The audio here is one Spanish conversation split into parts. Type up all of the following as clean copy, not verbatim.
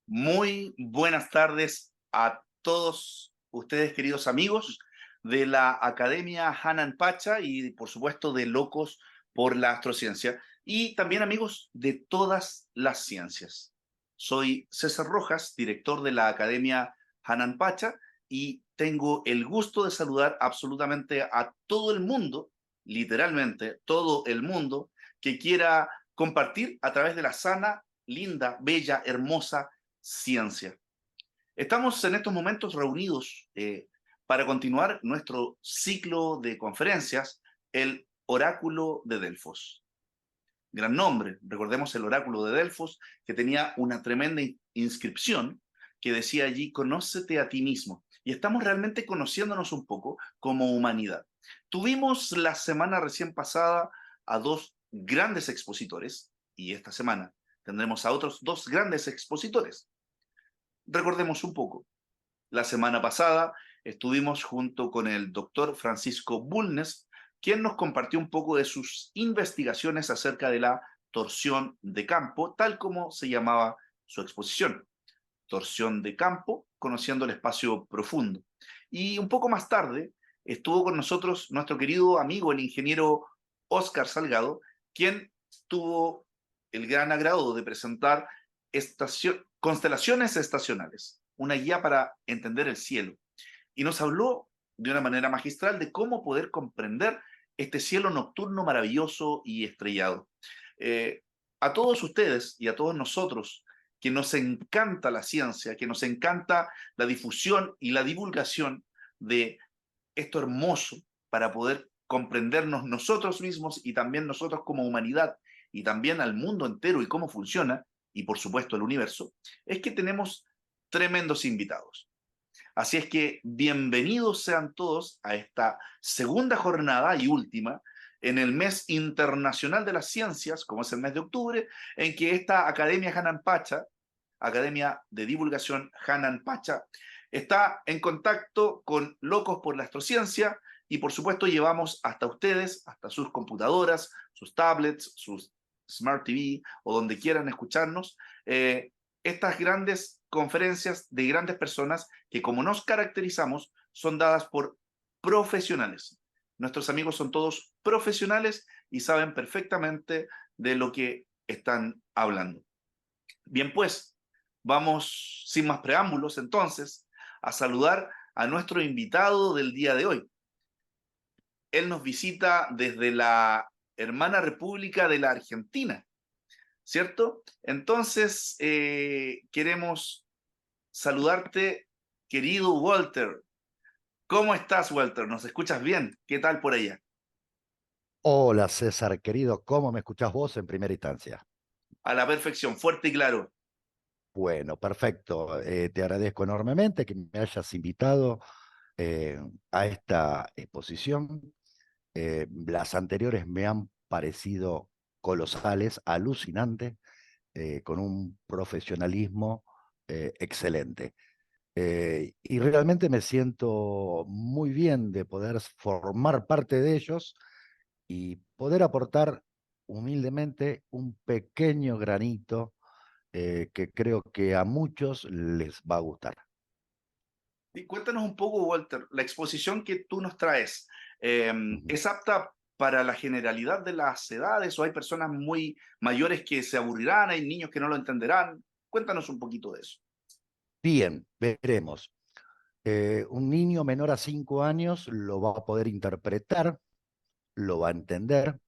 Muy buenas tardes a todos ustedes, queridos amigos de la Academia Hanan Pacha y, por supuesto, de Locos por la Astrociencia, y también amigos de todas las ciencias. Soy César Rojas, director de la Academia Hanan Pacha, y tengo el gusto de saludar absolutamente a todo el mundo, literalmente todo el mundo, que quiera compartir a través de la sana, linda, bella, hermosa ciencia. Estamos en estos momentos reunidos para continuar nuestro ciclo de conferencias, el Oráculo de Delfos. Gran nombre, recordemos el Oráculo de Delfos, que tenía una tremenda inscripción que decía allí: conócete a ti mismo. Y estamos realmente conociéndonos un poco como humanidad. Tuvimos la semana recién pasada a dos grandes expositores, y esta semana tendremos a otros dos grandes expositores. Recordemos un poco. La semana pasada estuvimos junto con el doctor Francisco Bulnes, quien nos compartió un poco de sus investigaciones acerca de la torsión de campo, tal como se llamaba su exposición. Torsión de campo, conociendo el espacio profundo. Y un poco más tarde estuvo con nosotros nuestro querido amigo, el ingeniero Óscar Salgado, quien tuvo el gran agrado de presentar constelaciones estacionales, una guía para entender el cielo. Y nos habló de una manera magistral de cómo poder comprender este cielo nocturno maravilloso y estrellado. Eh, a todos ustedes y a todos nosotros que nos encanta la ciencia, que nos encanta la difusión y la divulgación de esto hermoso para poder comprendernos nosotros mismos y también nosotros como humanidad y también al mundo entero y cómo funciona, y por supuesto el universo, es que tenemos tremendos invitados. Así es que bienvenidos sean todos a esta segunda jornada y última en el mes internacional de las ciencias, como es el mes de octubre, en que esta Academia Hanan Pacha, Academia de Divulgación Hanan Pacha, está en contacto con Locos por la Astrociencia, y por supuesto llevamos hasta ustedes, hasta sus computadoras, sus tablets, sus Smart TV o donde quieran escucharnos, estas grandes conferencias de grandes personas que, como nos caracterizamos, son dadas por profesionales. Nuestros amigos son todos profesionales y saben perfectamente de lo que están hablando. Bien, pues, vamos sin más preámbulos entonces a saludar a nuestro invitado del día de hoy. Él nos visita desde la hermana República de la Argentina, ¿cierto? Entonces, queremos saludarte, querido Walter. ¿Cómo estás, Walter? ¿Nos escuchas bien? ¿Qué tal por allá? Hola César, querido, ¿cómo me escuchás vos en primera instancia? A la perfección, fuerte y claro. Bueno, perfecto. Te agradezco enormemente que me hayas invitado eh, a esta exposición. Las anteriores me han parecido colosales, alucinantes, con un profesionalismo excelente. Y realmente me siento muy bien de poder formar parte de ellos y poder aportar humildemente un pequeño granito que creo que a muchos les va a gustar. Y cuéntanos un poco, Walter, la exposición que tú nos traes, Ujú. ¿es apta para la generalidad de las edades o hay personas muy mayores que se aburrirán, hay niños que no lo entenderán? Cuéntanos un poquito de eso. Bien, veremos. Un niño menor a 5 años lo va a poder interpretar, lo va a entender.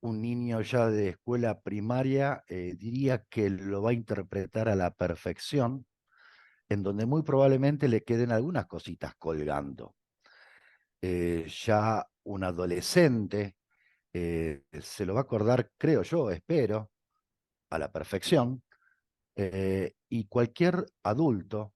Un niño ya de escuela primaria diría que lo va a interpretar a la perfección, en donde muy probablemente le queden algunas cositas colgando. Ya un adolescente se lo va a acordar, creo yo, espero, a la perfección, y cualquier adulto,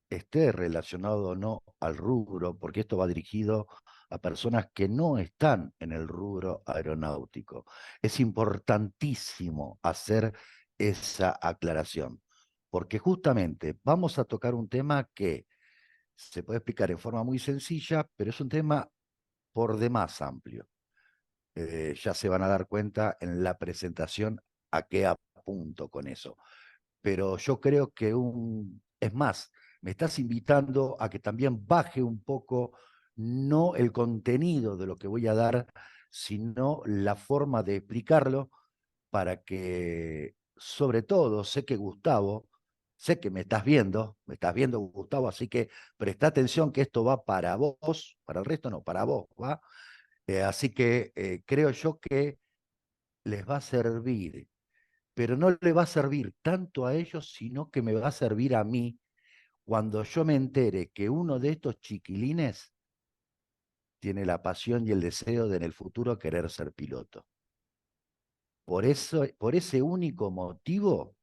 esté relacionado o no al rubro, porque esto va dirigido a personas que no están en el rubro aeronáutico. Es importantísimo hacer esa aclaración, porque justamente vamos a tocar un tema que se puede explicar en forma muy sencilla, pero es un tema por demás amplio. Ya se van a dar cuenta en la presentación a qué apunto con eso. pero yo creo que es más, me estás invitando a que también baje un poco, no el contenido de lo que voy a dar, sino la forma de explicarlo para que, sobre todo, sé que Gustavo, sé que me estás viendo Gustavo, así que presta atención que esto va para vos, para el resto no, para vos, ¿va? Así que creo yo que les va a servir, pero no le va a servir tanto a ellos, sino que me va a servir a mí cuando yo me entere que uno de estos chiquilines tiene la pasión y el deseo de en el futuro querer ser piloto. Por eso, por ese único motivo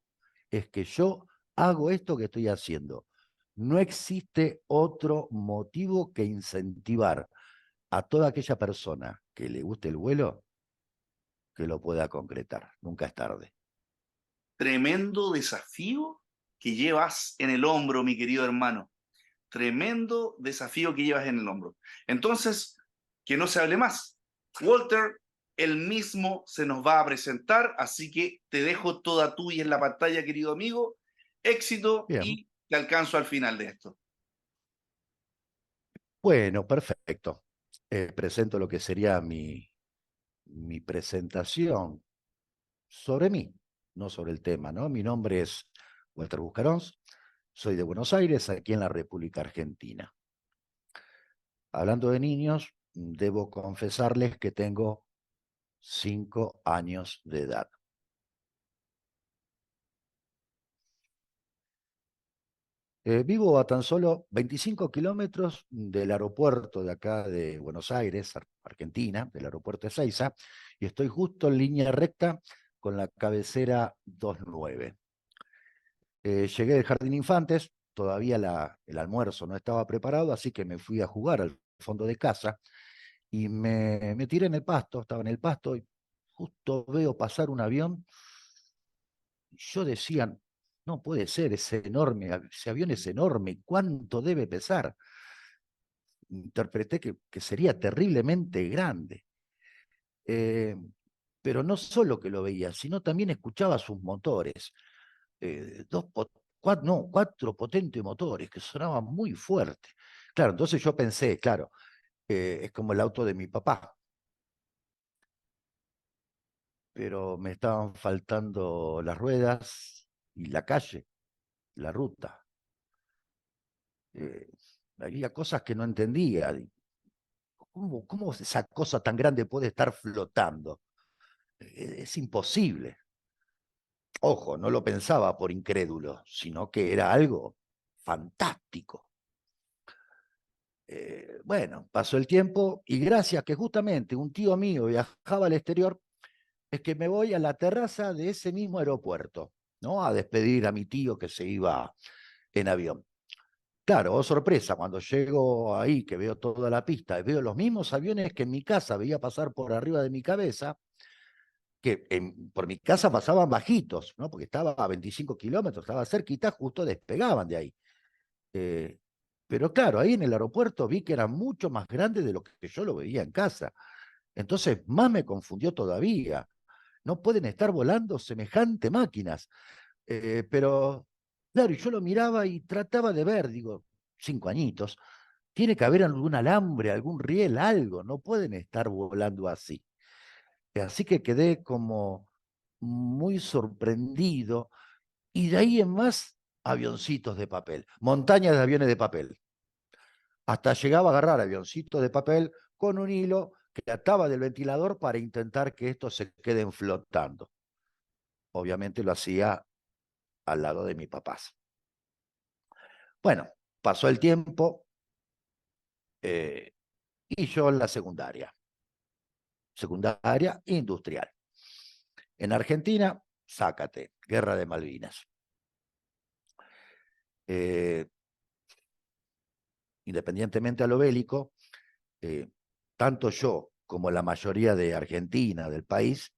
es que yo hago esto que estoy haciendo. No existe otro motivo que incentivar a toda aquella persona que le guste el vuelo que lo pueda concretar. Nunca es tarde. Tremendo desafío que llevas en el hombro, mi querido hermano. Tremendo desafío que llevas en el hombro. Entonces, que no se hable más. Walter, él mismo se nos va a presentar, así que te dejo toda tuya en la pantalla, querido amigo. Éxito Bien. y te alcanzo al final de esto. Bueno, perfecto. Presento lo que sería mi presentación sobre mí, no sobre el tema, ¿no? Mi nombre es Walter Buscarons, soy de Buenos Aires, aquí en la República Argentina. Hablando de niños, debo confesarles que tengo 5 años de edad. Vivo a tan solo 25 kilómetros del aeropuerto de acá de Buenos Aires, Argentina, del aeropuerto de Ezeiza, y estoy justo en línea recta con la cabecera 29. Llegué del Jardín Infantes, todavía el almuerzo no estaba preparado, así que me fui a jugar al fondo de casa y me tiré en el pasto, estaba en el pasto y justo veo pasar un avión. Y yo decía, no puede ser, es enorme, ese avión es enorme, ¿cuánto debe pesar? Interpreté que sería terriblemente grande. Eh, pero no solo que lo veía, sino también escuchaba sus motores. Cuatro potentes motores que sonaban muy fuerte. Claro, entonces yo pensé, claro, es como el auto de mi papá, pero me estaban faltando las ruedas y la calle, la ruta. Eh, Había cosas que no entendía. ¿Cómo esa cosa tan grande puede estar flotando? Es imposible. Ojo, no lo pensaba por incrédulo, sino que era algo fantástico. Bueno, pasó el tiempo y gracias que justamente un tío mío viajaba al exterior, es que me voy a la terraza de ese mismo aeropuerto, ¿no? A despedir a mi tío que se iba en avión. Claro, oh sorpresa, cuando llego ahí, que veo toda la pista y veo los mismos aviones que en mi casa veía pasar por arriba de mi cabeza, que por mi casa pasaban bajitos, ¿no? Porque estaba a 25 kilómetros, estaba cerquita, justo despegaban de ahí. Eh, pero claro, ahí en el aeropuerto vi que era mucho más grande de lo que yo lo veía en casa. Entonces, más me confundió todavía. No pueden estar volando semejante máquinas. Pero, claro, y yo lo miraba y trataba de ver, digo, 5 añitos, tiene que haber algún alambre, algún riel, algo, no pueden estar volando así. Así que quedé como muy sorprendido y de ahí en más, avioncitos de papel, montañas de aviones de papel. Hasta llegaba a agarrar avioncitos de papel con un hilo que ataba del ventilador para intentar que estos se queden flotando. Obviamente lo hacía al lado de mis papás. Bueno, pasó el tiempo eh, y yo en la secundaria industrial. En Argentina, sácate, Guerra de Malvinas. Eh, Independientemente a lo bélico, eh, tanto yo como la mayoría de Argentina, del país,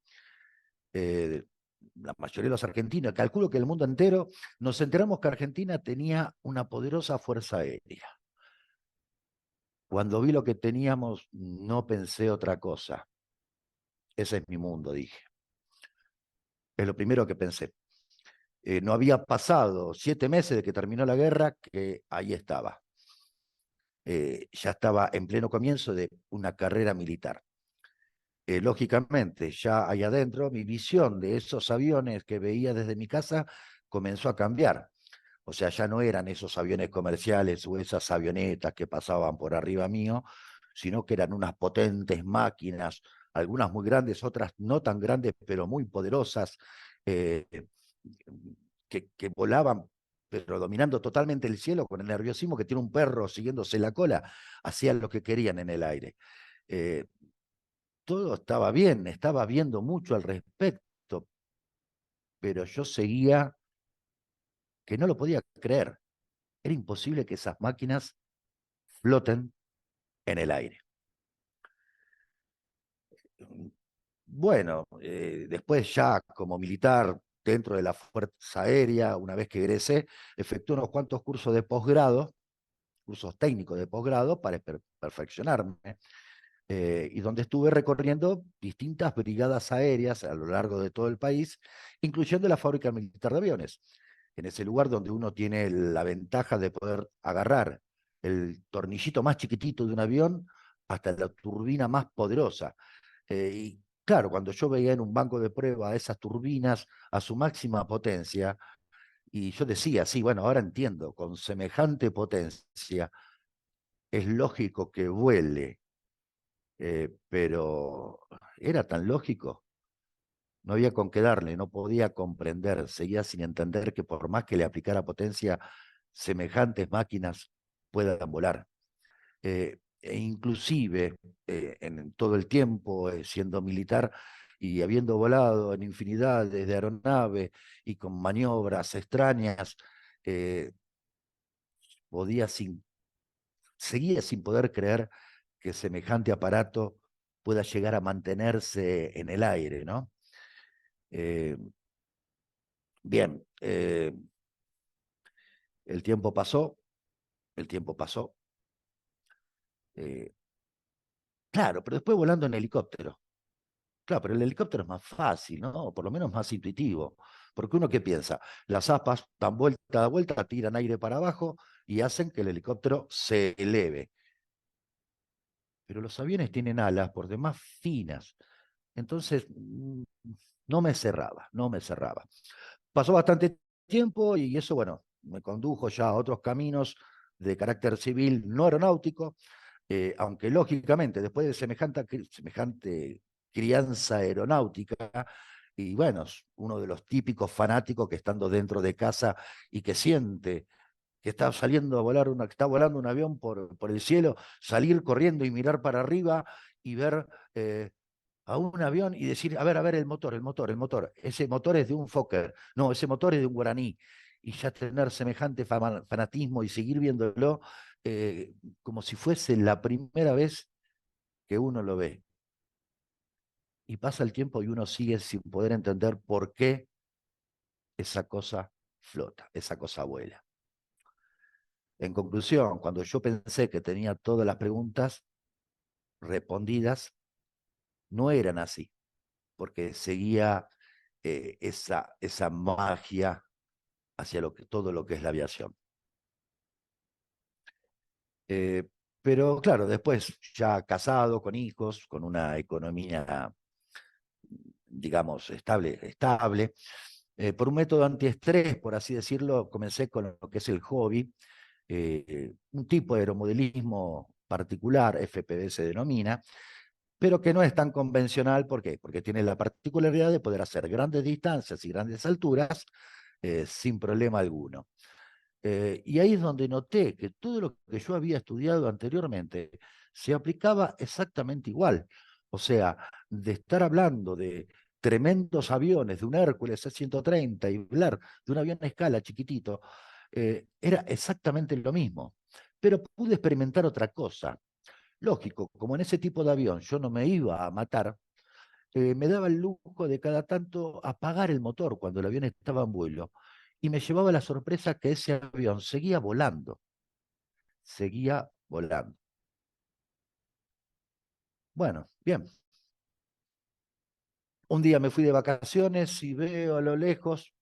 eh, la mayoría de los argentinos, calculo que el mundo entero, nos enteramos que Argentina tenía una poderosa fuerza aérea. Cuando vi lo que teníamos, no pensé otra cosa. Ese es mi mundo, dije. Es lo primero que pensé. No había pasado 7 meses de que terminó la guerra que ahí estaba. Ya estaba en pleno comienzo de una carrera militar. Lógicamente, ya ahí adentro, mi visión de esos aviones que veía desde mi casa comenzó a cambiar. O sea, ya no eran esos aviones comerciales o esas avionetas que pasaban por arriba mío, sino que eran unas potentes máquinas, algunas muy grandes, otras no tan grandes, pero muy poderosas, eh, que volaban, pero dominando totalmente el cielo con el nerviosismo que tiene un perro siguiéndose la cola, hacían lo que querían en el aire. Eh, Todo estaba bien, estaba viendo mucho al respecto, pero yo seguía que no lo podía creer. Era imposible que esas máquinas floten en el aire. Bueno, después ya como militar dentro de la Fuerza Aérea, una vez que egresé, efectué unos cuantos cursos de posgrado, cursos técnicos de posgrado para perfeccionarme, y donde estuve recorriendo distintas brigadas aéreas a lo largo de todo el país, incluyendo la fábrica militar de aviones, en ese lugar donde uno tiene la ventaja de poder agarrar el tornillito más chiquitito de un avión hasta la turbina más poderosa. Y claro, cuando yo veía en un banco de prueba esas turbinas a su máxima potencia, y yo decía, sí, bueno, ahora entiendo, con semejante potencia es lógico que vuele, pero era tan lógico, no había con qué darle, no podía comprender, seguía sin entender que por más que le aplicara potencia, semejantes máquinas puedan volar. E inclusive en todo el tiempo siendo militar y habiendo volado en infinidades de aeronaves y con maniobras extrañas, eh, podía seguía sin poder creer que semejante aparato pueda llegar a mantenerse en el aire, ¿no? Eh, Bien, el tiempo pasó, el tiempo pasó. eh, claro, pero después volando en helicóptero. Claro, pero el helicóptero es más fácil, ¿no? O por lo menos más intuitivo. Porque uno qué piensa, las aspas dan vuelta a vuelta, tiran aire para abajo y hacen que el helicóptero se eleve. Pero los aviones tienen alas por demás finas. Entonces, no me cerraba, no me cerraba. Pasó bastante tiempo y eso, bueno, me condujo ya a otros caminos de carácter civil no aeronáutico, aunque lógicamente después de semejante crianza aeronáutica, y bueno, uno de los típicos fanáticos que estando dentro de casa y que siente que está saliendo a volar que está volando un avión por el cielo, salir corriendo y mirar para arriba y ver a un avión y decir, a ver, el motor, el motor, el motor. Ese motor es de un Fokker, no, ese motor es de un Guaraní. Y ya tener semejante fanatismo y seguir viéndolo como si fuese la primera vez que uno lo ve. Y pasa el tiempo y uno sigue sin poder entender por qué esa cosa flota, esa cosa vuela. En conclusión, cuando yo pensé que tenía todas las preguntas respondidas, no eran así, porque seguía esa magia hacia todo lo que es la aviación. Eh, pero claro, después ya casado, con hijos, con una economía, digamos, estable, por un método antiestrés, por así decirlo, comencé con lo que es el hobby, un tipo de aeromodelismo particular, FPV se denomina, pero que no es tan convencional. ¿Por qué? Porque tiene la particularidad de poder hacer grandes distancias y grandes alturas sin problema alguno. Y ahí es donde noté que todo lo que yo había estudiado anteriormente se aplicaba exactamente igual. O sea, de estar hablando de tremendos aviones, de un Hércules C-130 y hablar de un avión a escala chiquitito, era exactamente lo mismo. Pero pude experimentar otra cosa. Lógico, como en ese tipo de avión yo no me iba a matar, me daba el lujo de cada tanto apagar el motor cuando el avión estaba en vuelo y me llevaba la sorpresa que ese avión seguía volando, seguía volando. Bueno, bien. Un día me fui de vacaciones y veo a lo lejos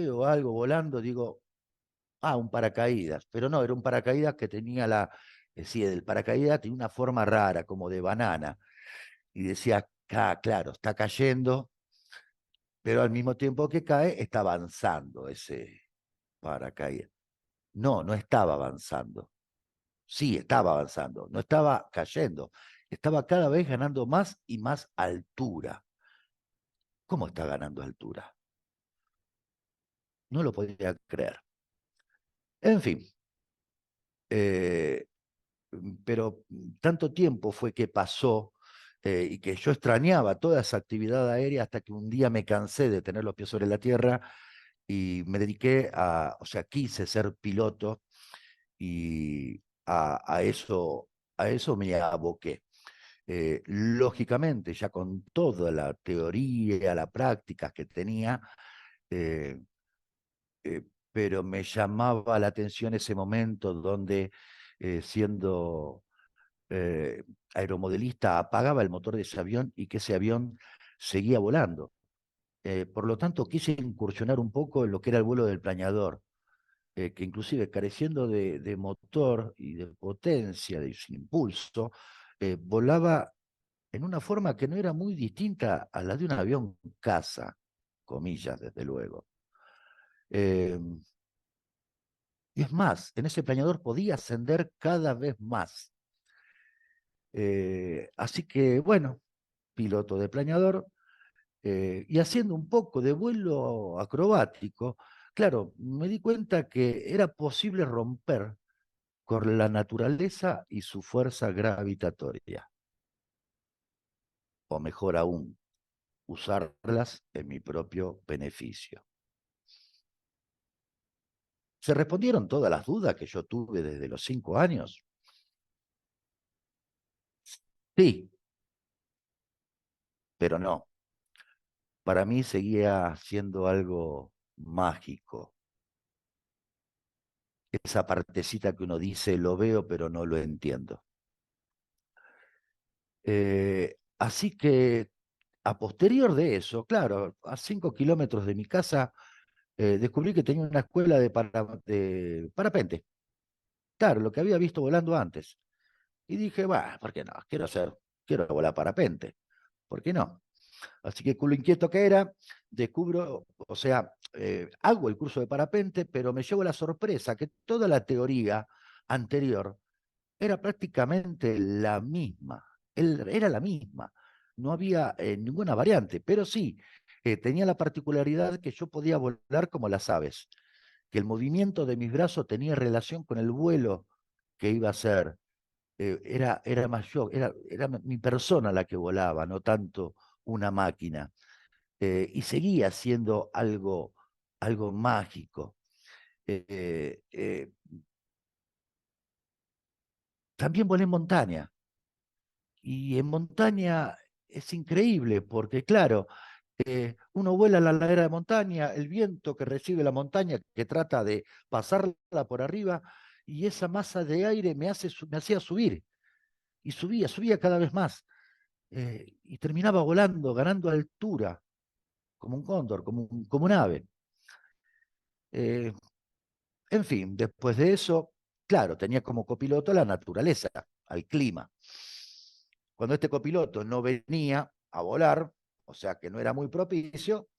veo algo volando, digo, ah, un paracaídas, pero no, era un paracaídas que tenía sí, el paracaídas tenía una forma rara, como de banana, y decía, ah, claro, está cayendo, pero al mismo tiempo que cae, está avanzando ese paracaídas. No, no estaba avanzando. Sí, estaba avanzando, no estaba cayendo, estaba cada vez ganando más y más altura. ¿Cómo está ganando altura? No lo podía creer. En fin, eh, pero tanto tiempo fue que pasó y que yo extrañaba toda esa actividad aérea hasta que un día me cansé de tener los pies sobre la tierra y me dediqué o sea, quise ser piloto y a eso me aboqué. Lógicamente, ya con toda la teoría, las prácticas que tenía, eh, pero me llamaba la atención ese momento donde, siendo eh, aeromodelista, apagaba el motor de ese avión y que ese avión seguía volando. Por lo tanto, quise incursionar un poco en lo que era el vuelo del planeador, que inclusive careciendo de motor y de potencia, de sin impulso, volaba en una forma que no era muy distinta a la de un avión caza, comillas, desde luego. Eh, y es más, en ese planeador podía ascender cada vez más. Así que, bueno, piloto de planeador, y haciendo un poco de vuelo acrobático, claro, me di cuenta que era posible romper con la naturaleza y su fuerza gravitatoria, o mejor aún, usarlas en mi propio beneficio. ¿Se respondieron todas las dudas que yo tuve desde los 5 años? Sí, pero no. Para mí seguía siendo algo mágico. Esa partecita que uno dice, lo veo, pero no lo entiendo. Así que a posterior de eso, claro, a 5 kilómetros de mi casa, descubrí que tenía una escuela de parapente. Claro, lo que había visto volando antes. Y dije, va, ¿por qué no? Quiero volar parapente. ¿Por qué no? Así que culo inquieto que era, descubro, o sea, hago el curso de parapente, pero me llevo la sorpresa que toda la teoría anterior era prácticamente la misma. Era la misma. No había ninguna variante, pero sí, tenía la particularidad que yo podía volar como las aves, que el movimiento de mis brazos tenía relación con el vuelo que iba a hacer. Era más yo, era mi persona la que volaba, no tanto una máquina. Y seguía siendo algo mágico. Eh, eh, También volé en montaña. Y en montaña es increíble porque, claro, uno vuela a la ladera de montaña, el viento que recibe la montaña, que trata de pasarla por arriba, y esa masa de aire me hacía subir. Y subía cada vez más. Y terminaba volando, ganando altura, como un cóndor, como un ave. Eh, En fin, después de eso, claro, tenía como copiloto la naturaleza, al clima. Cuando este copiloto no venía a volar, o sea que no era muy propicio,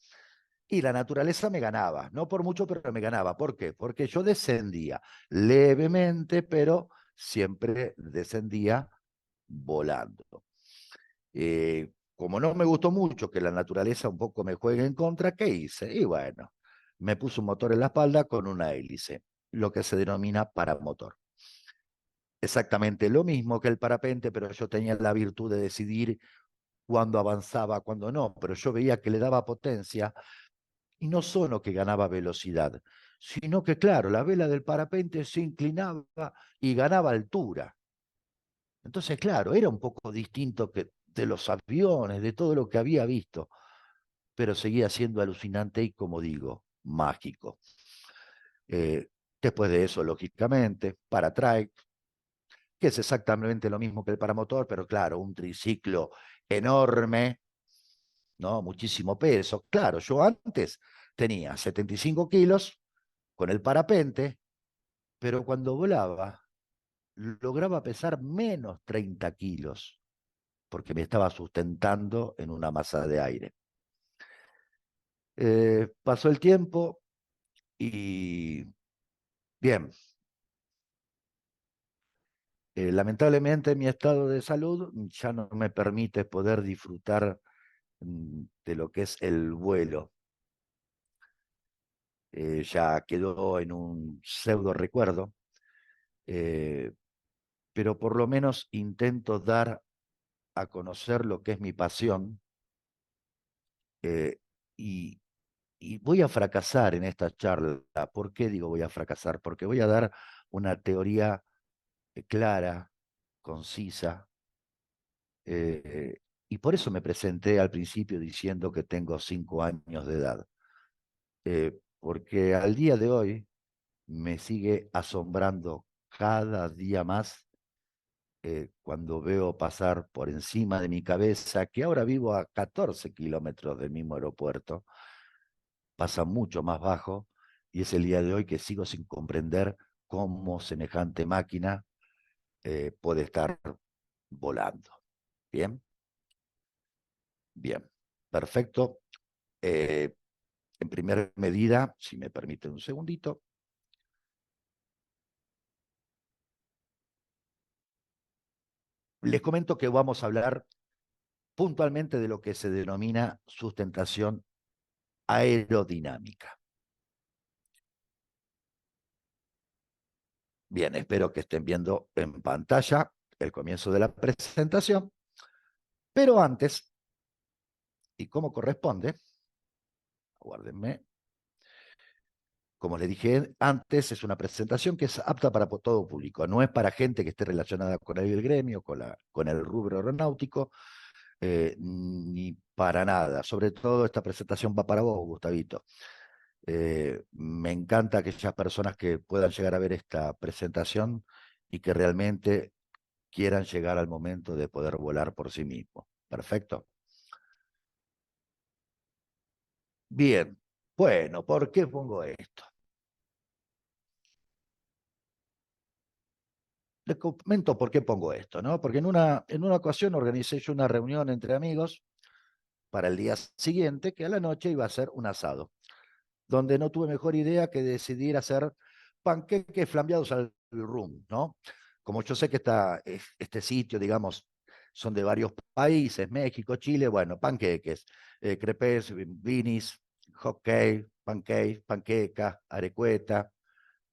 y la naturaleza me ganaba, no por mucho, pero me ganaba. ¿Por qué? Porque yo descendía levemente, pero siempre descendía volando. Como no me gustó mucho que la naturaleza un poco me juegue en contra, ¿qué hice? Y bueno, me puse un motor en la espalda con una hélice, lo que se denomina paramotor. Exactamente lo mismo que el parapente, pero yo tenía la virtud de decidir cuándo avanzaba, cuándo no, pero yo veía que le daba potencia y no solo que ganaba velocidad, sino que, claro, la vela del parapente se inclinaba y ganaba altura. Entonces, claro, era un poco distinto que de los aviones, de todo lo que había visto, pero seguía siendo alucinante y, como digo, mágico. Eh, Después de eso, lógicamente, para trike, que es exactamente lo mismo que el paramotor, pero claro, un triciclo enorme, ¿no? Muchísimo peso. Claro, yo antes tenía 75 kilos con el parapente, pero cuando volaba lograba pesar menos 30 kilos, porque me estaba sustentando en una masa de aire. Pasó el tiempo y bien, lamentablemente mi estado de salud ya no me permite poder disfrutar de lo que es el vuelo. Ya quedó en un pseudo recuerdo, eh, pero por lo menos intento dar a conocer lo que es mi pasión, eh, y, y voy a fracasar en esta charla. ¿Por qué digo voy a fracasar? Porque voy a dar una teoría clara, concisa, eh, y por eso me presenté al principio diciendo que tengo 5 años de edad, porque al día de hoy me sigue asombrando cada día más cuando veo pasar por encima de mi cabeza, que ahora vivo a 14 kilómetros del mismo aeropuerto, pasa mucho más bajo, y es el día de hoy que sigo sin comprender cómo semejante máquina puede estar volando. Bien, bien, perfecto. Eh, en primera medida, si me permiten un segundito, les comento que vamos a hablar puntualmente de lo que se denomina sustentación aerodinámica. Bien, espero que estén viendo en pantalla el comienzo de la presentación, pero antes, y como corresponde, aguárdenme, como les dije antes, es una presentación que es apta para todo público, no es para gente que esté relacionada con el gremio, con el rubro aeronáutico, ni para nada. Sobre todo esta presentación va para vos, Gustavito. Me encanta aquellas personas que puedan llegar a ver esta presentación y que realmente quieran llegar al momento de poder volar por sí mismos. Perfecto. Bien. Bueno, ¿por qué pongo esto? Les comento por qué pongo esto, ¿no? Porque en una ocasión organicé yo una reunión entre amigos para el día siguiente, que a la noche iba a ser un asado, donde no tuve mejor idea que decidir hacer panqueques flambeados al rum, ¿no? Como yo sé que este sitio, digamos, son de varios países, México, Chile, bueno, panqueques, crepes, blinis, hot cake, pancake, panqueca, arecueta,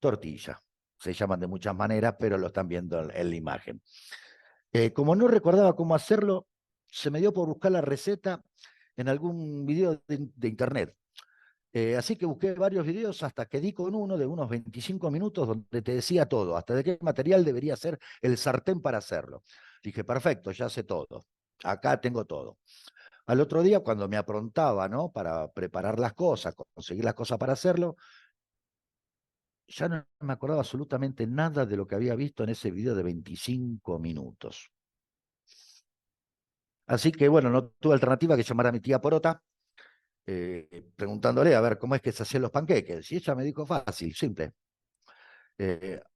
tortilla. Se llaman de muchas maneras, pero lo están viendo en la imagen. Como no recordaba cómo hacerlo, se me dio por buscar la receta en algún video de internet. Así que busqué varios videos hasta que di con uno de unos 25 minutos donde te decía todo, hasta de qué material debería ser el sartén para hacerlo. Dije, perfecto, ya sé todo. Acá tengo todo. Al otro día, cuando me aprontaba, ¿no? Para preparar las cosas, conseguir las cosas para hacerlo, ya no me acordaba absolutamente nada de lo que había visto en ese video de 25 minutos. Así que bueno, no tuve alternativa que llamar a mi tía Porota, preguntándole a ver cómo es que se hacían los panqueques. Y ella me dijo fácil, simple.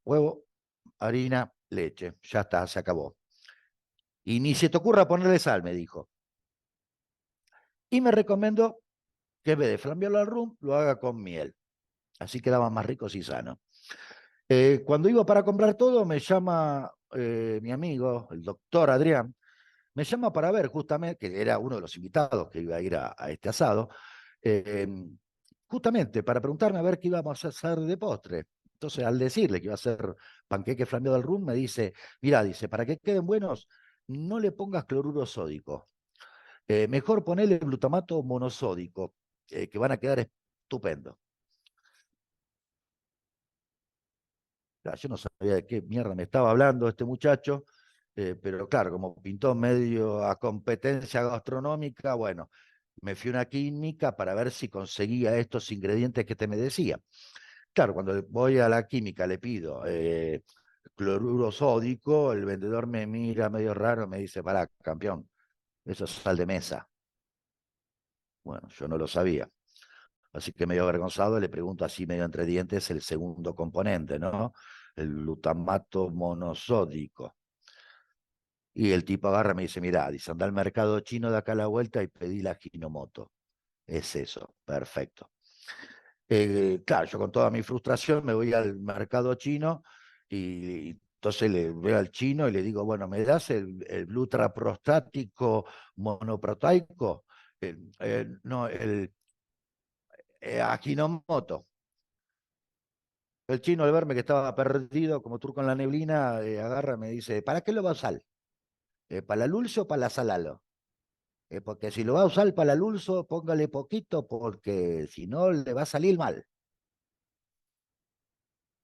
Huevo, harina, leche. Ya está, se acabó. Y ni se te ocurra ponerle sal, me dijo. Y me recomendó que en vez de flambearlo al rum, lo haga con miel. Así quedaban más ricos y sanos. Cuando iba para comprar todo, me llama mi amigo, el doctor Adrián, me llama para ver justamente, que era uno de los invitados que iba a ir a este asado, eh, justamente para preguntarme a ver qué íbamos a hacer de postre. Entonces, al decirle que iba a hacer panqueque flambeado al rum, me dice, mira, dice, para que queden buenos, no le pongas cloruro sódico. Mejor ponerle glutamato monosódico, que van a quedar estupendos. Yo no sabía de qué mierda me estaba hablando este muchacho, pero claro, como pintó medio a competencia gastronómica, bueno, me fui a una química para ver si conseguía estos ingredientes que te me decía. Claro, cuando voy a la química le pido cloruro sódico, el vendedor me mira medio raro, me dice, pará, campeón, eso es sal de mesa. Bueno, yo no lo sabía. Así que medio avergonzado le pregunto así medio entre dientes el segundo componente, ¿no? El glutamato monosódico. Y el tipo agarra y me dice, mirá, dice, anda al mercado chino de acá a la vuelta y pedí la Hinomoto. Es eso, perfecto. Claro, yo con toda mi frustración me voy al mercado chino y entonces le veo al chino y le digo, bueno, ¿me das el Blutra prostático monoproteico? No, el Ajinomoto. El chino al verme que estaba perdido como turco en la neblina, agarra y me dice, ¿para qué lo va a usar? ¿Para la dulce o para la salalo? Porque si lo va a usar para la dulce, póngale poquito porque si no le va a salir mal.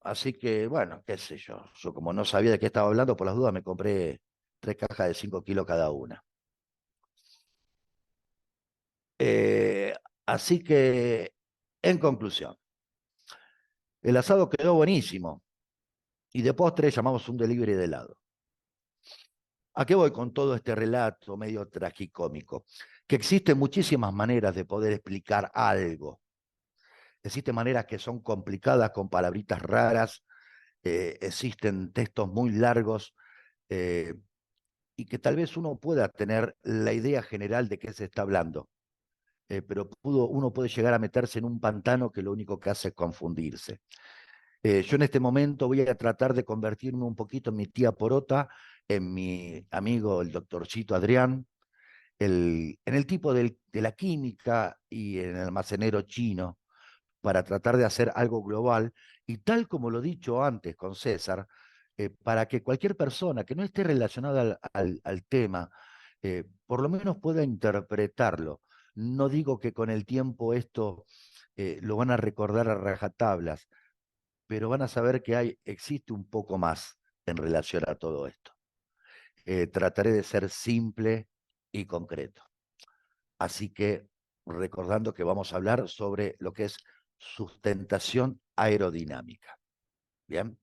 Así que, bueno, qué sé yo. Yo como no sabía de qué estaba hablando, por las dudas me compré 3 cajas de 5 kilos cada una. Eh, Así que, en conclusión, el asado quedó buenísimo y de postre llamamos un delivery de helado. ¿A qué voy con todo este relato medio tragicómico? Que existen muchísimas maneras de poder explicar algo. Existen maneras que son complicadas con palabritas raras, existen textos muy largos eh, y que tal vez uno pueda tener la idea general de qué se está hablando, pero uno puede llegar a meterse en un pantano que lo único que hace es confundirse. Yo en este momento voy a tratar de convertirme un poquito en mi tía Porota, en mi amigo el doctorcito Adrián, en el tipo de la química y en el almacenero chino, para tratar de hacer algo global y tal como lo he dicho antes con César, para que cualquier persona que no esté relacionada al tema, por lo menos pueda interpretarlo. No digo que con el tiempo esto lo van a recordar a rajatablas, pero van a saber que existe un poco más en relación a todo esto. Trataré de ser simple y concreto. Así que recordando que vamos a hablar sobre lo que es sustentación aerodinámica. Bien.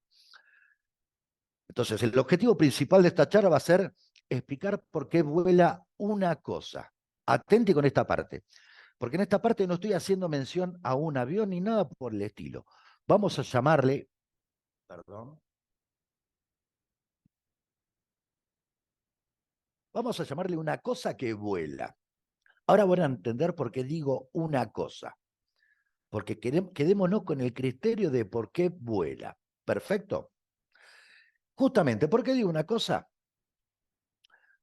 Entonces, el objetivo principal de esta charla va a ser explicar por qué vuela una cosa. Atente con esta parte, porque en esta parte no estoy haciendo mención a un avión ni nada por el estilo. Vamos a llamarle, perdón, vamos a llamarle una cosa que vuela. Ahora van a entender por qué digo una cosa, porque quedémonos con el criterio de por qué vuela. ¿Perfecto? Justamente, ¿por qué digo una cosa?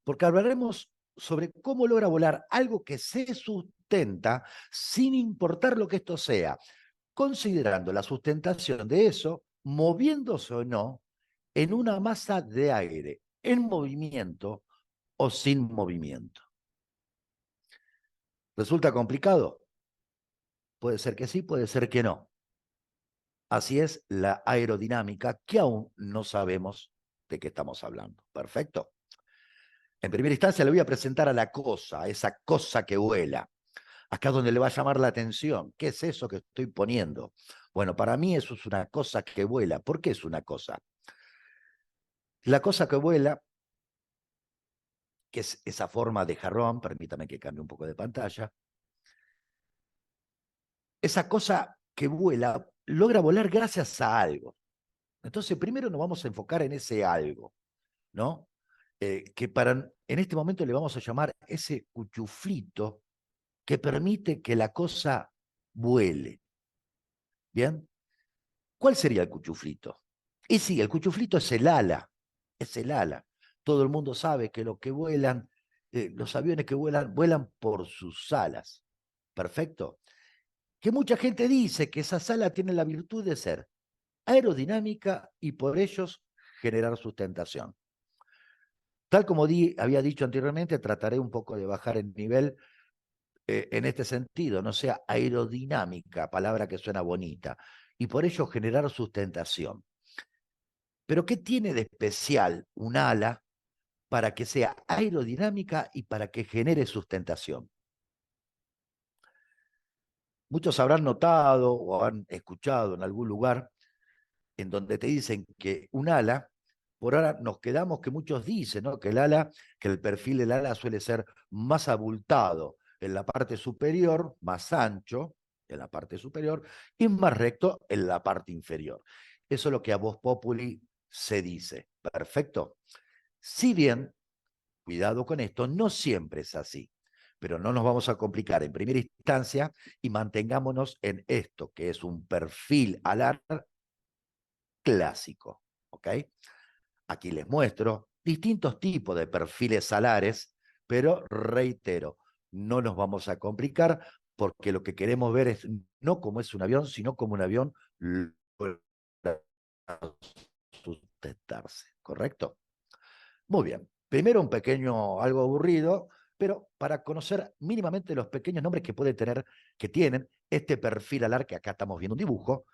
Porque hablaremos sobre cómo logra volar algo que se sustenta sin importar lo que esto sea, considerando la sustentación de eso, moviéndose o no, en una masa de aire, en movimiento o sin movimiento. ¿Resulta complicado? Puede ser que sí, puede ser que no. Así es la aerodinámica, que aún no sabemos de qué estamos hablando. Perfecto. En primera instancia le voy a presentar a la cosa, a esa cosa que vuela. Acá es donde le va a llamar la atención. ¿Qué es eso que estoy poniendo? Bueno, para mí eso es una cosa que vuela. ¿Por qué es una cosa? La cosa que vuela, que es esa forma de jarrón, permítame que cambie un poco de pantalla, esa cosa que vuela logra volar gracias a algo. Entonces, primero nos vamos a enfocar en ese algo, ¿no? Que en este momento le vamos a llamar ese cuchuflito que permite que la cosa vuele. ¿Bien? ¿Cuál sería el cuchuflito? Y sí, el cuchuflito es el ala, es el ala. Todo el mundo sabe que lo que vuelan, los aviones que vuelan, vuelan por sus alas. Perfecto. Que mucha gente dice que esas alas tienen la virtud de ser aerodinámica y por ellos generar sustentación. Tal como había dicho anteriormente, trataré un poco de bajar el nivel en este sentido, no sea aerodinámica, palabra que suena bonita, y por ello generar sustentación. Pero ¿qué tiene de especial un ala para que sea aerodinámica y para que genere sustentación? Muchos habrán notado o han escuchado en algún lugar en donde te dicen que un ala, por ahora nos quedamos que muchos dicen, ¿no? Que que el perfil del ala suele ser más abultado en la parte superior, más ancho, en la parte superior y más recto en la parte inferior. Eso es lo que a voz populi se dice. Perfecto. Si bien, cuidado con esto, no siempre es así, pero no nos vamos a complicar en primera instancia y mantengámonos en esto, que es un perfil alar clásico. ¿Ok? Aquí les muestro distintos tipos de perfiles alares, pero reitero, no nos vamos a complicar porque lo que queremos ver es no cómo es un avión, sino como un avión logra sustentarse, ¿correcto? Muy bien. Primero un pequeño, algo aburrido, pero para conocer mínimamente los pequeños nombres que puede tener, que tienen este perfil alar, que acá estamos viendo un dibujo.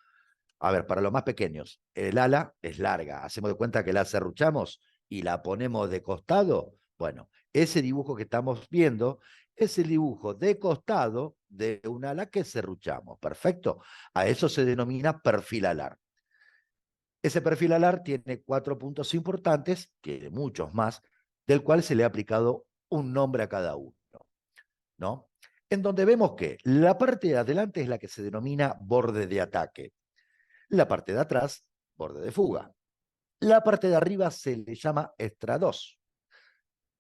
A ver, para los más pequeños, el ala es larga. Hacemos de cuenta que la serruchamos y la ponemos de costado. Bueno, ese dibujo que estamos viendo es el dibujo de costado de un ala que serruchamos. Perfecto. A eso se denomina perfil alar. Ese perfil alar tiene 4 puntos importantes, tiene muchos más, del cual se le ha aplicado un nombre a cada uno, ¿no? En donde vemos que la parte de adelante es la que se denomina borde de ataque. La parte de atrás, borde de fuga. La parte de arriba se le llama extra-2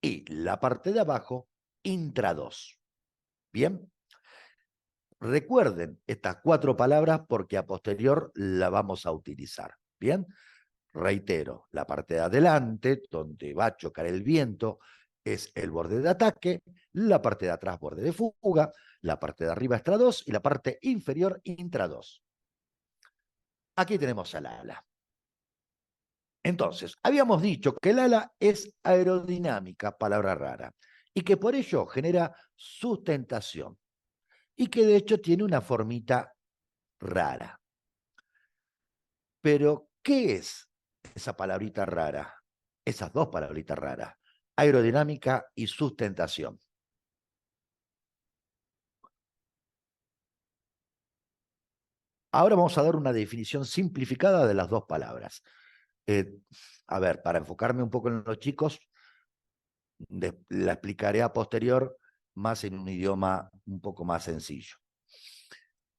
y la parte de abajo, intra-2. Bien, recuerden estas 4 palabras porque a posterior la vamos a utilizar. Bien, reitero, la parte de adelante, donde va a chocar el viento, es el borde de ataque, la parte de atrás, borde de fuga, la parte de arriba, extra-2 y la parte inferior, intra-2. Aquí tenemos al ala. Entonces, habíamos dicho que el ala es aerodinámica, palabra rara, y que por ello genera sustentación, y que de hecho tiene una formita rara. Pero, ¿qué es esa palabrita rara? Esas dos palabritas raras, aerodinámica y sustentación. Ahora vamos a dar una definición simplificada de las dos palabras. A ver, para enfocarme un poco en los chicos, la explicaré a posterior más en un idioma un poco más sencillo.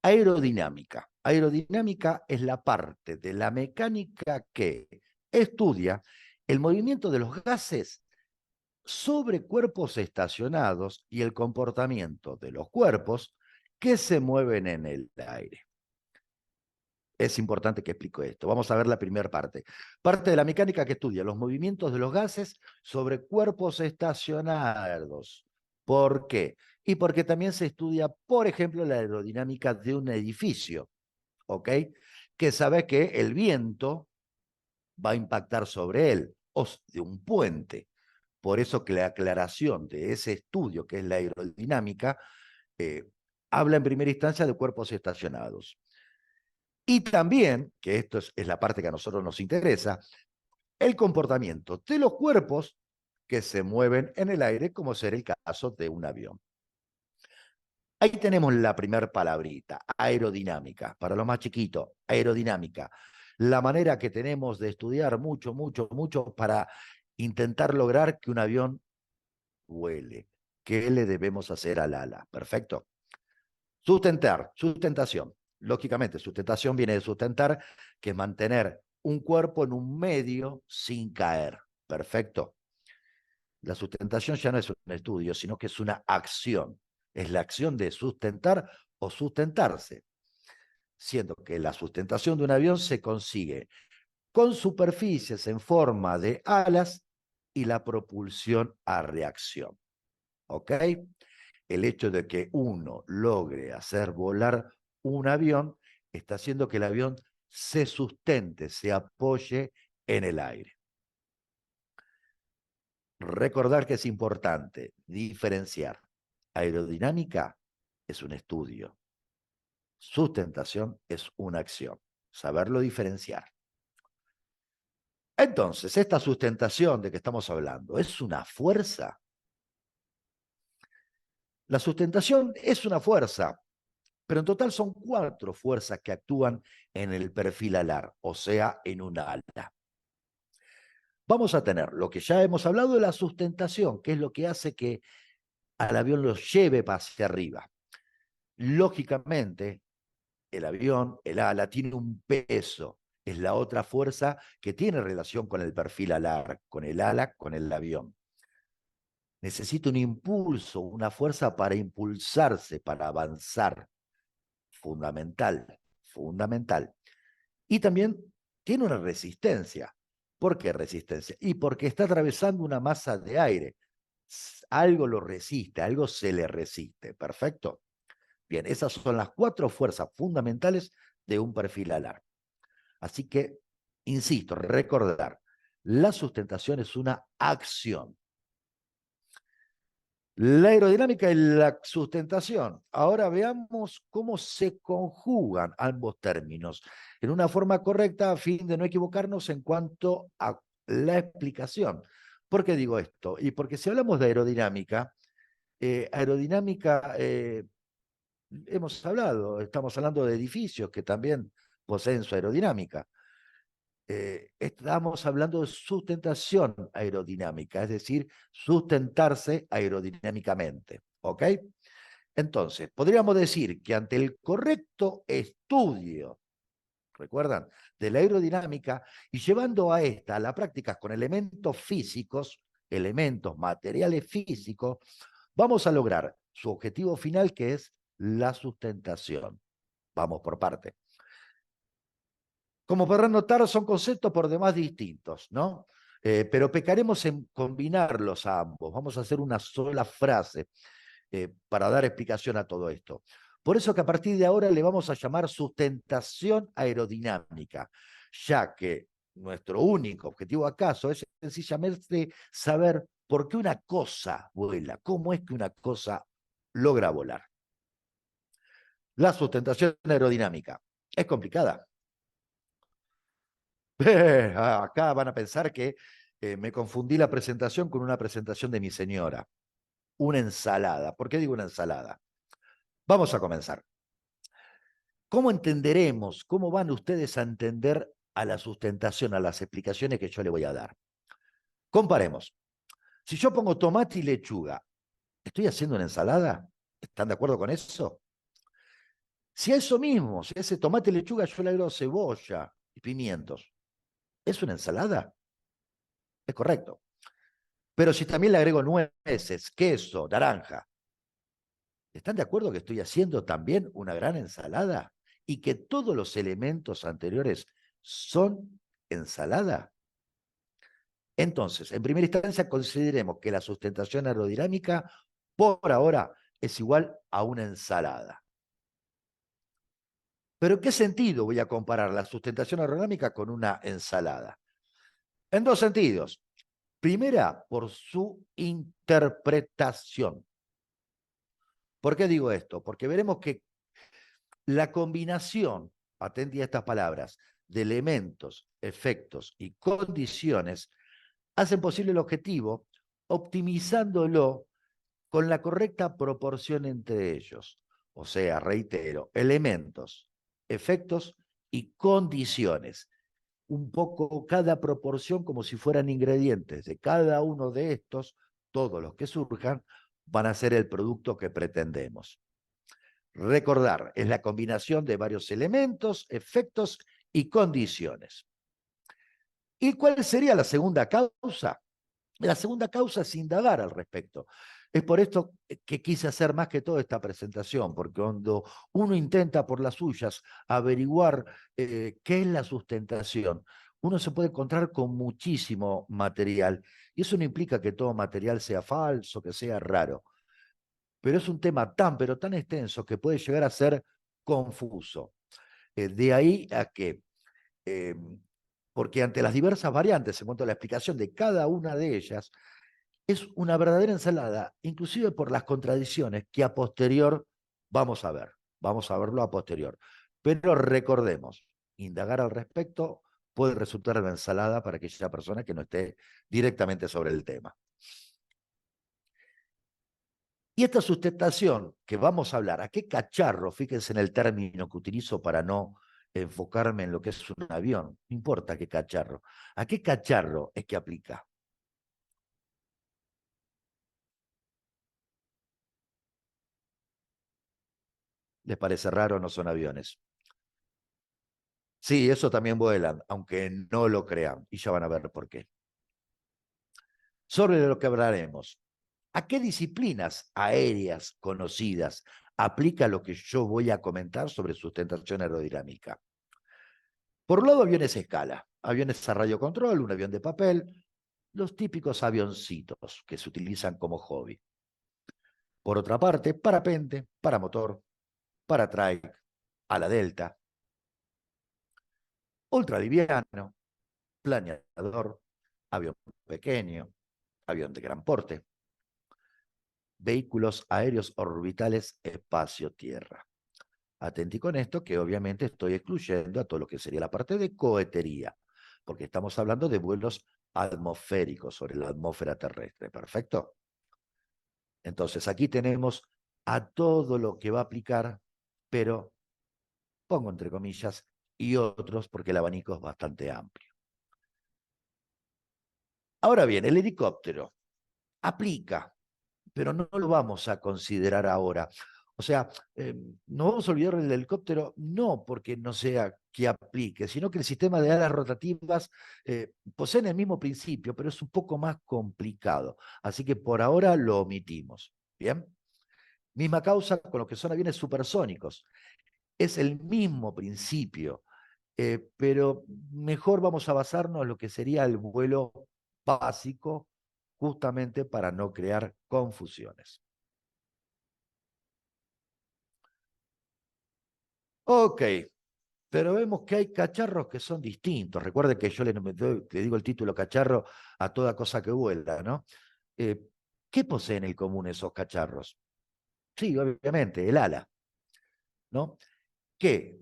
Aerodinámica. Aerodinámica es la parte de la mecánica que estudia el movimiento de los gases sobre cuerpos estacionados y el comportamiento de los cuerpos que se mueven en el aire. Es importante que explico esto. Vamos a ver la primera parte. Parte de la mecánica que estudia los movimientos de los gases sobre cuerpos estacionados. ¿Por qué? Y porque también se estudia, por ejemplo, la aerodinámica de un edificio, ¿ok? Que sabe que el viento va a impactar sobre él, o de un puente. Por eso que la aclaración de ese estudio, que es la aerodinámica, habla en primera instancia de cuerpos estacionados. Y también, que esto es la parte que a nosotros nos interesa, el comportamiento de los cuerpos que se mueven en el aire, como ser el caso de un avión. Ahí tenemos la primera palabrita, aerodinámica. Para los más chiquitos, aerodinámica. La manera que tenemos de estudiar mucho para intentar lograr que un avión vuele. ¿Qué le debemos hacer al ala? Perfecto. Sustentar, sustentación. Lógicamente, sustentación viene de sustentar, que es mantener un cuerpo en un medio sin caer. Perfecto. La sustentación ya no es un estudio, sino que es una acción. Es la acción de sustentar o sustentarse. Siendo que la sustentación de un avión se consigue con superficies en forma de alas y la propulsión a reacción. ¿Ok? El hecho de que uno logre hacer volar un avión está haciendo que el avión se sustente, se apoye en el aire. Recordar que es importante diferenciar. Aerodinámica es un estudio. Sustentación es una acción. Saberlo diferenciar. Entonces, esta sustentación de que estamos hablando, ¿es una fuerza? La sustentación es una fuerza, pero en total son 4 fuerzas que actúan en el perfil alar, o sea, en un ala. Vamos a tener lo que ya hemos hablado de la sustentación, que es lo que hace que al avión lo lleve hacia arriba. Lógicamente, el avión, el ala, tiene un peso. Es la otra fuerza que tiene relación con el perfil alar, con el ala, con el avión. Necesita un impulso, una fuerza para impulsarse, para avanzar. Fundamental, fundamental. Y también tiene una resistencia. ¿Por qué resistencia? Y porque está atravesando una masa de aire. Algo lo resiste, algo se le resiste. Perfecto. Bien, esas son las 4 fuerzas fundamentales de un perfil alar. Así que, insisto, recordar, la sustentación es una acción. La aerodinámica y la sustentación. Ahora veamos cómo se conjugan ambos términos en una forma correcta a fin de no equivocarnos en cuanto a la explicación. ¿Por qué digo esto? Y porque si hablamos de aerodinámica, hemos hablado, estamos hablando de edificios que también poseen su aerodinámica. Estamos hablando de sustentación aerodinámica, es decir, sustentarse aerodinámicamente. ¿Ok? Entonces, podríamos decir que ante el correcto estudio, ¿recuerdan?, de la aerodinámica y llevando a esta a la práctica con elementos físicos, elementos materiales físicos, vamos a lograr su objetivo final, que es la sustentación. Vamos por parte. Como podrán notar, son conceptos por demás distintos, ¿no? Pero pecaremos en combinarlos a ambos. Vamos a hacer una sola frase para dar explicación a todo esto. Por eso que a partir de ahora le vamos a llamar sustentación aerodinámica, ya que nuestro único objetivo acaso es sencillamente saber por qué una cosa vuela, cómo es que una cosa logra volar. La sustentación aerodinámica es complicada. Acá van a pensar que me confundí la presentación con una presentación de mi señora. Una ensalada. ¿Por qué digo una ensalada? Vamos a comenzar. ¿Cómo entenderemos, cómo van ustedes a entender a la sustentación, a las explicaciones que yo le voy a dar? Comparemos. Si yo pongo tomate y lechuga, ¿estoy haciendo una ensalada? ¿Están de acuerdo con eso? Si a eso mismo, si a ese tomate y lechuga yo le agrego cebolla y pimientos, ¿es una ensalada? Es correcto. Pero si también le agrego nueces, queso, naranja, ¿están de acuerdo que estoy haciendo también una gran ensalada? Y que todos los elementos anteriores son ensalada. Entonces, en primera instancia, consideremos que la sustentación aerodinámica, por ahora, es igual a una ensalada. ¿Pero en qué sentido voy a comparar la sustentación aerodinámica con una ensalada? En 2 sentidos. Primera, por su interpretación. ¿Por qué digo esto? Porque veremos que la combinación, atendí a estas palabras, de elementos, efectos y condiciones hacen posible el objetivo optimizándolo con la correcta proporción entre ellos. O sea, reitero, elementos, efectos y condiciones. Un poco cada proporción como si fueran ingredientes de cada uno de estos, todos los que surjan, van a ser el producto que pretendemos. Recordar, es la combinación de varios elementos, efectos y condiciones. ¿Y cuál sería la segunda causa? La segunda causa es indagar al respecto. Es por esto que quise hacer más que todo esta presentación, porque cuando uno intenta por las suyas averiguar qué es la sustentación, uno se puede encontrar con muchísimo material. Y eso no implica que todo material sea falso, que sea raro. Pero es un tema tan, pero tan extenso que puede llegar a ser confuso. De ahí a que, eh, porque ante las diversas variantes en cuanto a la explicación de cada una de ellas, es una verdadera ensalada, inclusive por las contradicciones que a posterior vamos a ver. Vamos a verlo a posterior. Pero recordemos, indagar al respecto puede resultar una ensalada para aquella persona que no esté directamente sobre el tema. Y esta sustentación que vamos a hablar, ¿a qué cacharro? Fíjense en el término que utilizo para no enfocarme en lo que es un avión. No importa qué cacharro. ¿A qué cacharro es que aplica? ¿Les parece raro? No son aviones. Sí, eso también vuelan, aunque no lo crean, y ya van a ver por qué. Sobre lo que hablaremos. ¿A qué disciplinas aéreas conocidas aplica lo que yo voy a comentar sobre sustentación aerodinámica? Por un lado, aviones a escala, aviones a radiocontrol, un avión de papel, los típicos avioncitos que se utilizan como hobby. Por otra parte, parapente, paramotor, paratrike, ala delta, ultraliviano, planeador, avión pequeño, avión de gran porte, vehículos aéreos orbitales espacio-tierra. Atenti con esto, que obviamente estoy excluyendo a todo lo que sería la parte de cohetería, porque estamos hablando de vuelos atmosféricos sobre la atmósfera terrestre. ¿Perfecto? Entonces, aquí tenemos a todo lo que va a aplicar, pero pongo entre comillas, y otros porque el abanico es bastante amplio. Ahora bien, el helicóptero aplica, pero no lo vamos a considerar ahora. O sea, no vamos a olvidar del helicóptero, no porque no sea que aplique, sino que el sistema de alas rotativas poseen el mismo principio, pero es un poco más complicado. Así que por ahora lo omitimos. ¿Bien? Misma causa con lo que son aviones supersónicos. Es el mismo principio, pero mejor vamos a basarnos en lo que sería el vuelo básico, justamente para no crear confusiones. Ok, pero vemos que hay cacharros que son distintos. Recuerde que yo le digo el título cacharro a toda cosa que vuela, ¿no? Eh, ¿Qué poseen en común esos cacharros? Sí, obviamente, el ala, ¿no? Que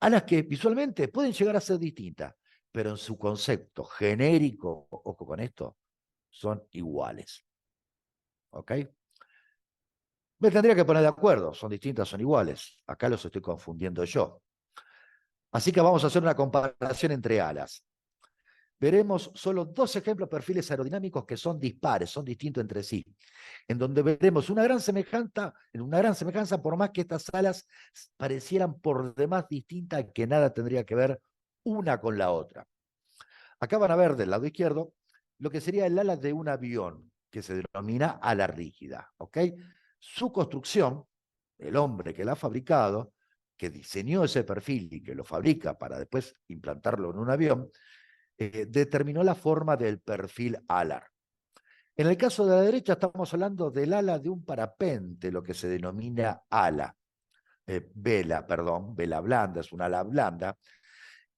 alas que visualmente pueden llegar a ser distintas, pero en su concepto genérico, ojo con esto, son iguales. ¿Ok? Me tendría que poner de acuerdo, son distintas, son iguales. Acá los estoy confundiendo yo. Así que vamos a hacer una comparación entre alas. Veremos solo dos ejemplos de perfiles aerodinámicos que son dispares, son distintos entre sí, en donde veremos una gran semejanza, por más que estas alas parecieran por demás distintas, que nada tendría que ver una con la otra. Acá van a ver del lado izquierdo lo que sería el ala de un avión, que se denomina ala rígida. ¿Ok? Su construcción, el hombre que la ha fabricado, que diseñó ese perfil y que lo fabrica para después implantarlo en un avión, determinó la forma del perfil alar. En el caso de la derecha estamos hablando del ala de un parapente, lo que se denomina ala, vela blanda, es un ala blanda,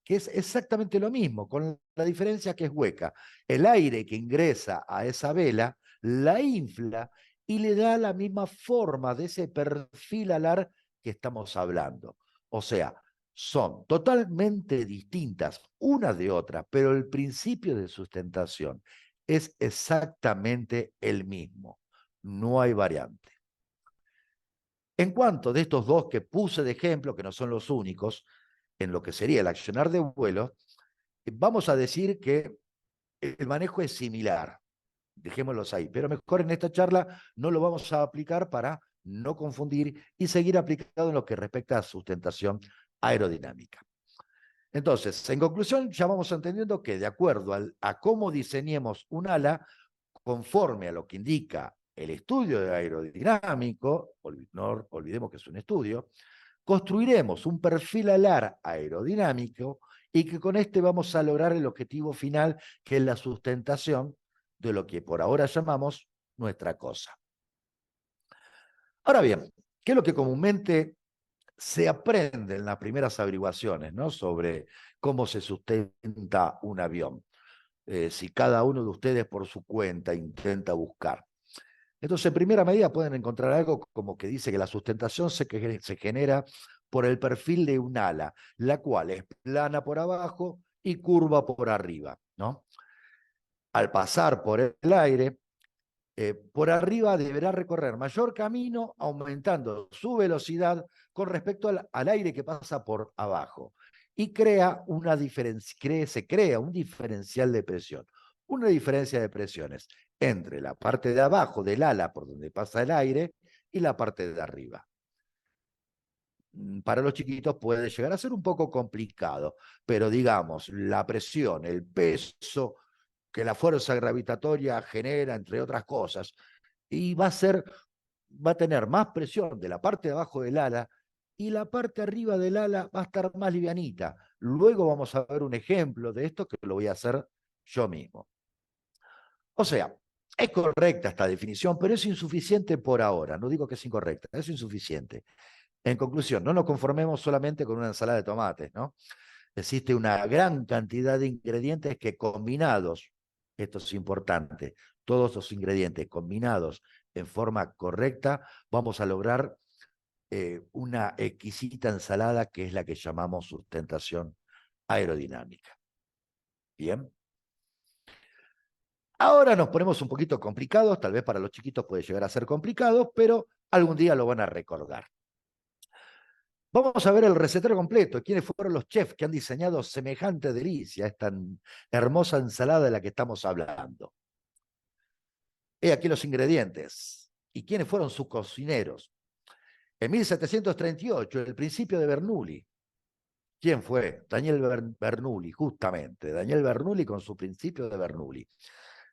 que es exactamente lo mismo, con la diferencia que es hueca. El aire que ingresa a esa vela la infla y le da la misma forma de ese perfil alar que estamos hablando. O sea, son totalmente distintas una de otra, pero el principio de sustentación es exactamente el mismo. No hay variante. En cuanto de estos dos que puse de ejemplo, que no son los únicos, en lo que sería el accionar de vuelo, vamos a decir que el manejo es similar, dejémoslos ahí, pero mejor en esta charla no lo vamos a aplicar para no confundir y seguir aplicado en lo que respecta a sustentación aerodinámica. Entonces, en conclusión, ya vamos entendiendo que de acuerdo a cómo diseñemos un ala, conforme a lo que indica el estudio aerodinámico, no olvidemos que es un estudio, construiremos un perfil alar aerodinámico y que con este vamos a lograr el objetivo final, que es la sustentación de lo que por ahora llamamos nuestra cosa. Ahora bien, ¿qué es lo que comúnmente se aprende en las primeras averiguaciones, ¿no?, sobre cómo se sustenta un avión? Si cada uno de ustedes por su cuenta intenta buscar. Entonces, en primera medida pueden encontrar algo como que dice que la sustentación se genera por el perfil de un ala, la cual es plana por abajo y curva por arriba, ¿no? Al pasar por el aire, por arriba deberá recorrer mayor camino, aumentando su velocidad con respecto al aire que pasa por abajo. Y se crea un diferencial de presión. Una diferencia de presiones entre la parte de abajo del ala por donde pasa el aire y la parte de arriba. para los chiquitos puede llegar a ser un poco complicado, pero digamos, la presión, el peso que la fuerza gravitatoria genera, entre otras cosas, y va a tener más presión de la parte de abajo del ala y la parte arriba del ala va a estar más livianita. Luego vamos a ver un ejemplo de esto que lo voy a hacer yo mismo. O sea, es correcta esta definición, pero es insuficiente por ahora. No digo que es incorrecta, es insuficiente. En conclusión, no nos conformemos solamente con una ensalada de tomates, ¿no? Existe una gran cantidad de ingredientes que combinados, esto es importante, todos los ingredientes combinados en forma correcta, vamos a lograr una exquisita ensalada que es la que llamamos sustentación aerodinámica. Bien. Ahora nos ponemos un poquito complicados, tal vez para los chiquitos puede llegar a ser complicado, pero algún día lo van a recordar. Vamos a ver el recetario completo, quiénes fueron los chefs que han diseñado semejante delicia, esta hermosa ensalada de la que estamos hablando. He aquí los ingredientes y quiénes fueron sus cocineros. En 1738, el Principio de Bernoulli. ¿Quién fue? Daniel Bernoulli, justamente. Daniel Bernoulli con su Principio de Bernoulli.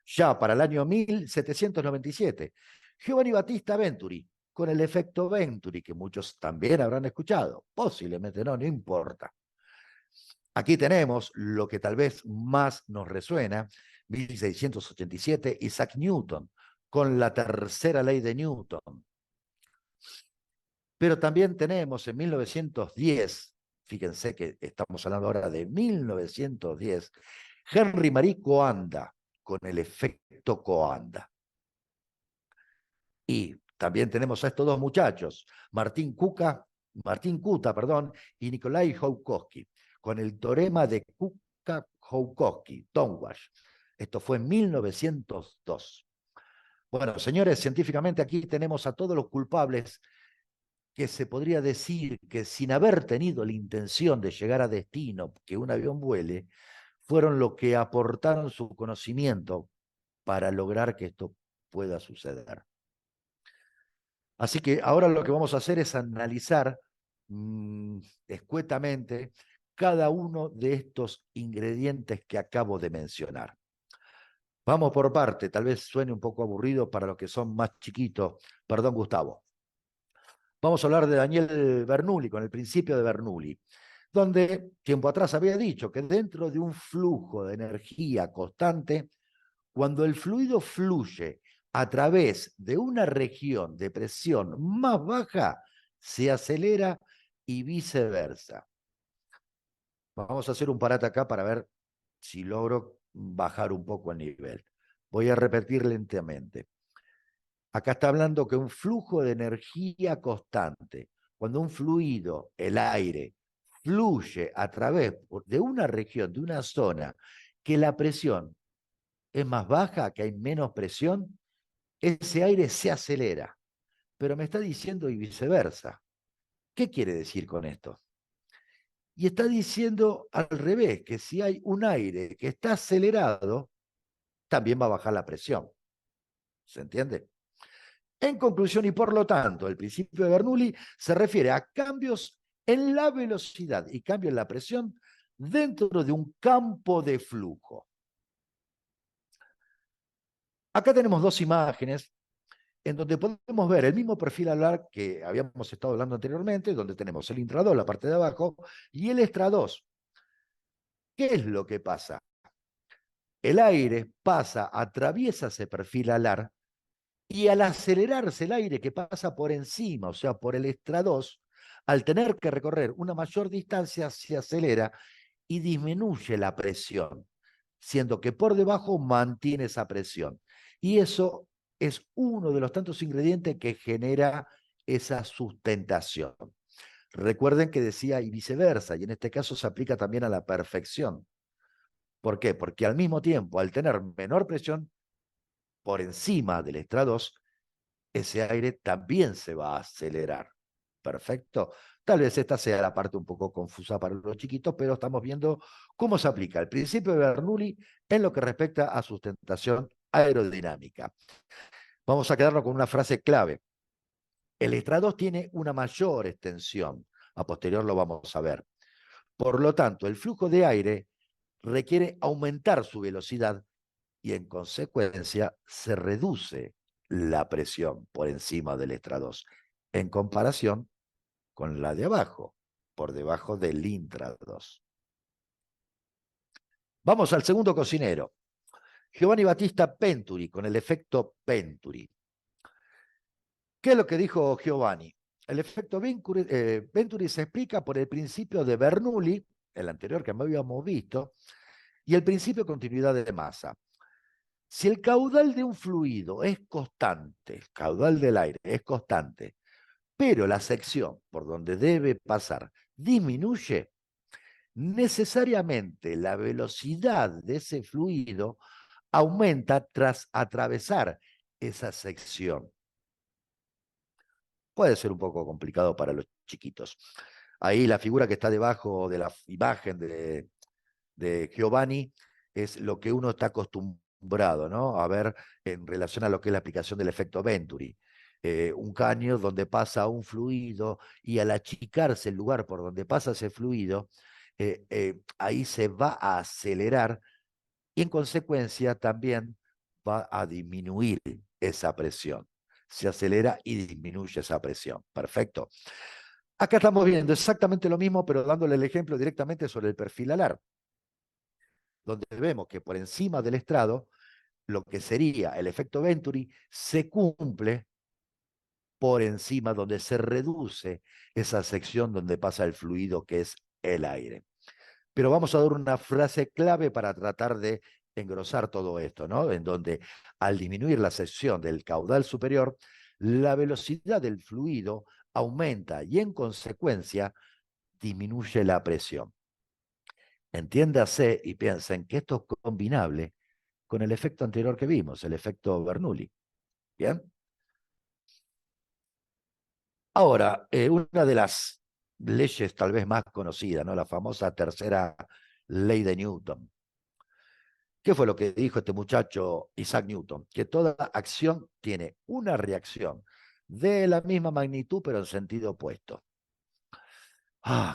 Ya para el año 1797, Giovanni Battista Venturi, con el efecto Venturi, que muchos también habrán escuchado. Posiblemente no, no importa. Aquí tenemos lo que tal vez más nos resuena, 1687, Isaac Newton, con la tercera ley de Newton. Pero también tenemos en 1910, fíjense que estamos hablando ahora de 1910, Henry Marie Coanda, con el efecto Coanda. Y también tenemos a estos dos muchachos, Martín Kuta, y Nikolai Joukowski, con el teorema de Kuka-Joukowski, Tonwash. Esto fue en 1902. Bueno, señores, científicamente aquí tenemos a todos los culpables que se podría decir que sin haber tenido la intención de llegar a destino, que un avión vuele, fueron los que aportaron su conocimiento para lograr que esto pueda suceder. Así que ahora lo que vamos a hacer es analizar escuetamente cada uno de estos ingredientes que acabo de mencionar. Vamos por parte, tal vez suene un poco aburrido para los que son más chiquitos. Perdón, Gustavo. Vamos a hablar de Daniel Bernoulli, con el Principio de Bernoulli, donde tiempo atrás había dicho que dentro de un flujo de energía constante, cuando el fluido fluye a través de una región de presión más baja, se acelera y viceversa. Vamos a hacer un parate acá para ver si logro bajar un poco el nivel. Voy a repetir lentamente. Acá está hablando que un flujo de energía constante, cuando un fluido, el aire, fluye a través de una región, de una zona, que la presión es más baja, que hay menos presión, ese aire se acelera. Pero me está diciendo y viceversa. ¿Qué quiere decir con esto? Y está diciendo al revés, que si hay un aire que está acelerado, también va a bajar la presión. ¿Se entiende? En conclusión, y por lo tanto, el principio de Bernoulli se refiere a cambios en la velocidad y cambios en la presión dentro de un campo de flujo. Acá tenemos dos imágenes en donde podemos ver el mismo perfil alar que habíamos estado hablando anteriormente, donde tenemos el intradós, la parte de abajo, y el extradós. ¿Qué es lo que pasa? El aire pasa, atraviesa ese perfil alar, y al acelerarse el aire que pasa por encima, o sea, por el extradós, al tener que recorrer una mayor distancia, se acelera y disminuye la presión, siendo que por debajo mantiene esa presión. Y eso es uno de los tantos ingredientes que genera esa sustentación. Recuerden que decía y viceversa, y en este caso se aplica también a la perfección. ¿Por qué? Porque al mismo tiempo, al tener menor presión por encima del extradós, ese aire también se va a acelerar. Perfecto. Tal vez esta sea la parte un poco confusa para los chiquitos, pero estamos viendo cómo se aplica el principio de Bernoulli en lo que respecta a sustentación aerodinámica. Vamos a quedarnos con una frase clave. El extradós tiene una mayor extensión. A posterior lo vamos a ver. Por lo tanto, el flujo de aire requiere aumentar su velocidad y en consecuencia se reduce la presión por encima del estrados en comparación con la de abajo, por debajo del intrados. Vamos al segundo cocinero, Giovanni Battista Venturi, con el efecto Venturi. ¿Qué es lo que dijo Giovanni? El efecto Venturi se explica por el principio de Bernoulli, el anterior que habíamos visto, y el principio de continuidad de masa. Si el caudal de un fluido es constante, el caudal del aire es constante, pero la sección por donde debe pasar disminuye, necesariamente la velocidad de ese fluido aumenta tras atravesar esa sección. Puede ser un poco complicado para los chiquitos. Ahí la figura que está debajo de la imagen de Giovanni es lo que uno está acostumbrado, ¿no?, a ver en relación a lo que es la aplicación del efecto Venturi. Un caño donde pasa un fluido y al achicarse el lugar por donde pasa ese fluido, ahí se va a acelerar y en consecuencia también va a disminuir esa presión. Se acelera y disminuye esa presión. Perfecto. Acá estamos viendo exactamente lo mismo, pero dándole el ejemplo directamente sobre el perfil alar, donde vemos que por encima del estrado, lo que sería el efecto Venturi se cumple por encima, donde se reduce esa sección donde pasa el fluido que es el aire. Pero vamos a dar una frase clave para tratar de engrosar todo esto, ¿no? En donde al disminuir la sección del caudal superior, la velocidad del fluido aumenta y en consecuencia disminuye la presión. Entiéndase y piensen que esto es combinable con el efecto anterior que vimos, el efecto Bernoulli. ¿Bien? Ahora, una de las leyes tal vez más conocidas, ¿no?, la famosa tercera ley de Newton. ¿Qué fue lo que dijo este muchacho Isaac Newton? Que toda acción tiene una reacción de la misma magnitud, pero en sentido opuesto.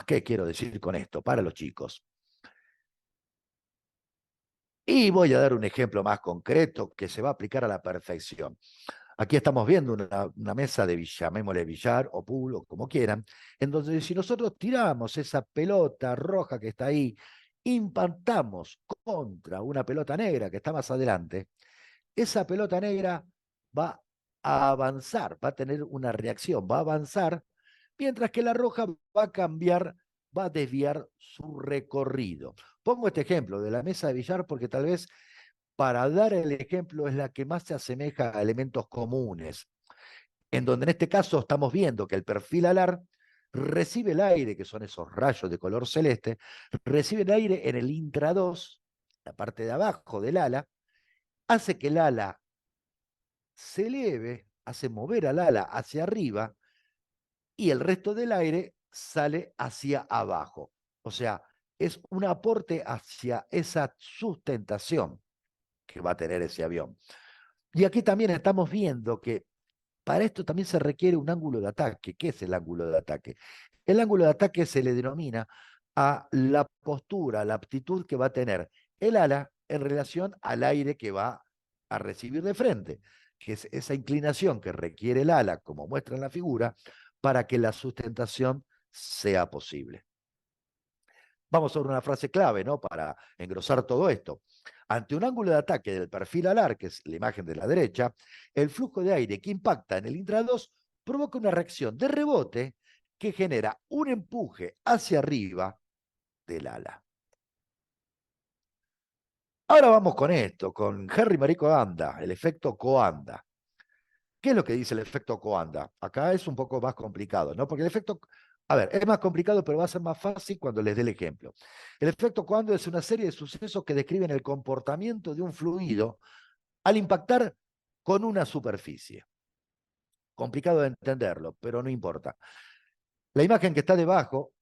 ¿Qué quiero decir con esto para los chicos? Y voy a dar un ejemplo más concreto que se va a aplicar a la perfección. Aquí estamos viendo una mesa de, llamémosle billar o pool o como quieran, en donde si nosotros tiramos esa pelota roja que está ahí, impactamos contra una pelota negra que está más adelante, esa pelota negra va a avanzar, va a tener una reacción, va a avanzar, mientras que la roja va a cambiar, va a desviar su recorrido. Pongo este ejemplo de la mesa de billar porque tal vez para dar el ejemplo es la que más se asemeja a elementos comunes, en donde en este caso estamos viendo que el perfil alar recibe el aire, que son esos rayos de color celeste, recibe el aire en el intra-2, la parte de abajo del ala, hace que el ala se eleve, hace mover al ala hacia arriba y el resto del aire sale hacia abajo. O sea, es un aporte hacia esa sustentación que va a tener ese avión. Y aquí también estamos viendo que para esto también se requiere un ángulo de ataque. ¿Qué es el ángulo de ataque? El ángulo de ataque se le denomina a la postura, la aptitud que va a tener el ala en relación al aire que va a recibir de frente, que es esa inclinación que requiere el ala, como muestra en la figura, para que la sustentación sea posible. Vamos a ver una frase clave, ¿no?, para engrosar todo esto. Ante un ángulo de ataque del perfil alar, que es la imagen de la derecha, el flujo de aire que impacta en el intra-2 provoca una reacción de rebote que genera un empuje hacia arriba del ala. Ahora vamos con esto, con Henry Marie Coanda, el efecto Coanda. ¿Qué es lo que dice el efecto Coanda? Acá es un poco más complicado, ¿no? Porque el efecto, a ver, es más complicado, pero va a ser más fácil cuando les dé el ejemplo. El efecto Coanda es una serie de sucesos que describen el comportamiento de un fluido al impactar con una superficie. Complicado de entenderlo, pero no importa. La imagen que está debajo,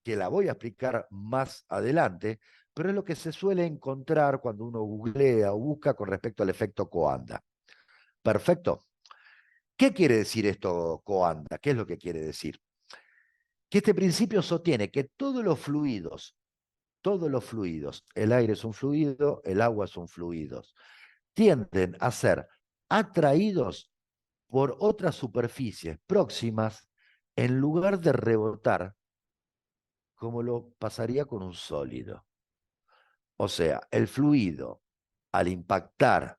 que la voy a explicar más adelante, pero es lo que se suele encontrar cuando uno googlea o busca con respecto al efecto Coanda. Perfecto. ¿Qué quiere decir esto Coanda? ¿Qué es lo que quiere decir? que este principio sostiene que todos los fluidos, el aire es un fluido, el agua es un fluido, tienden a ser atraídos por otras superficies próximas en lugar de rebotar como lo pasaría con un sólido. O sea, el fluido, al impactar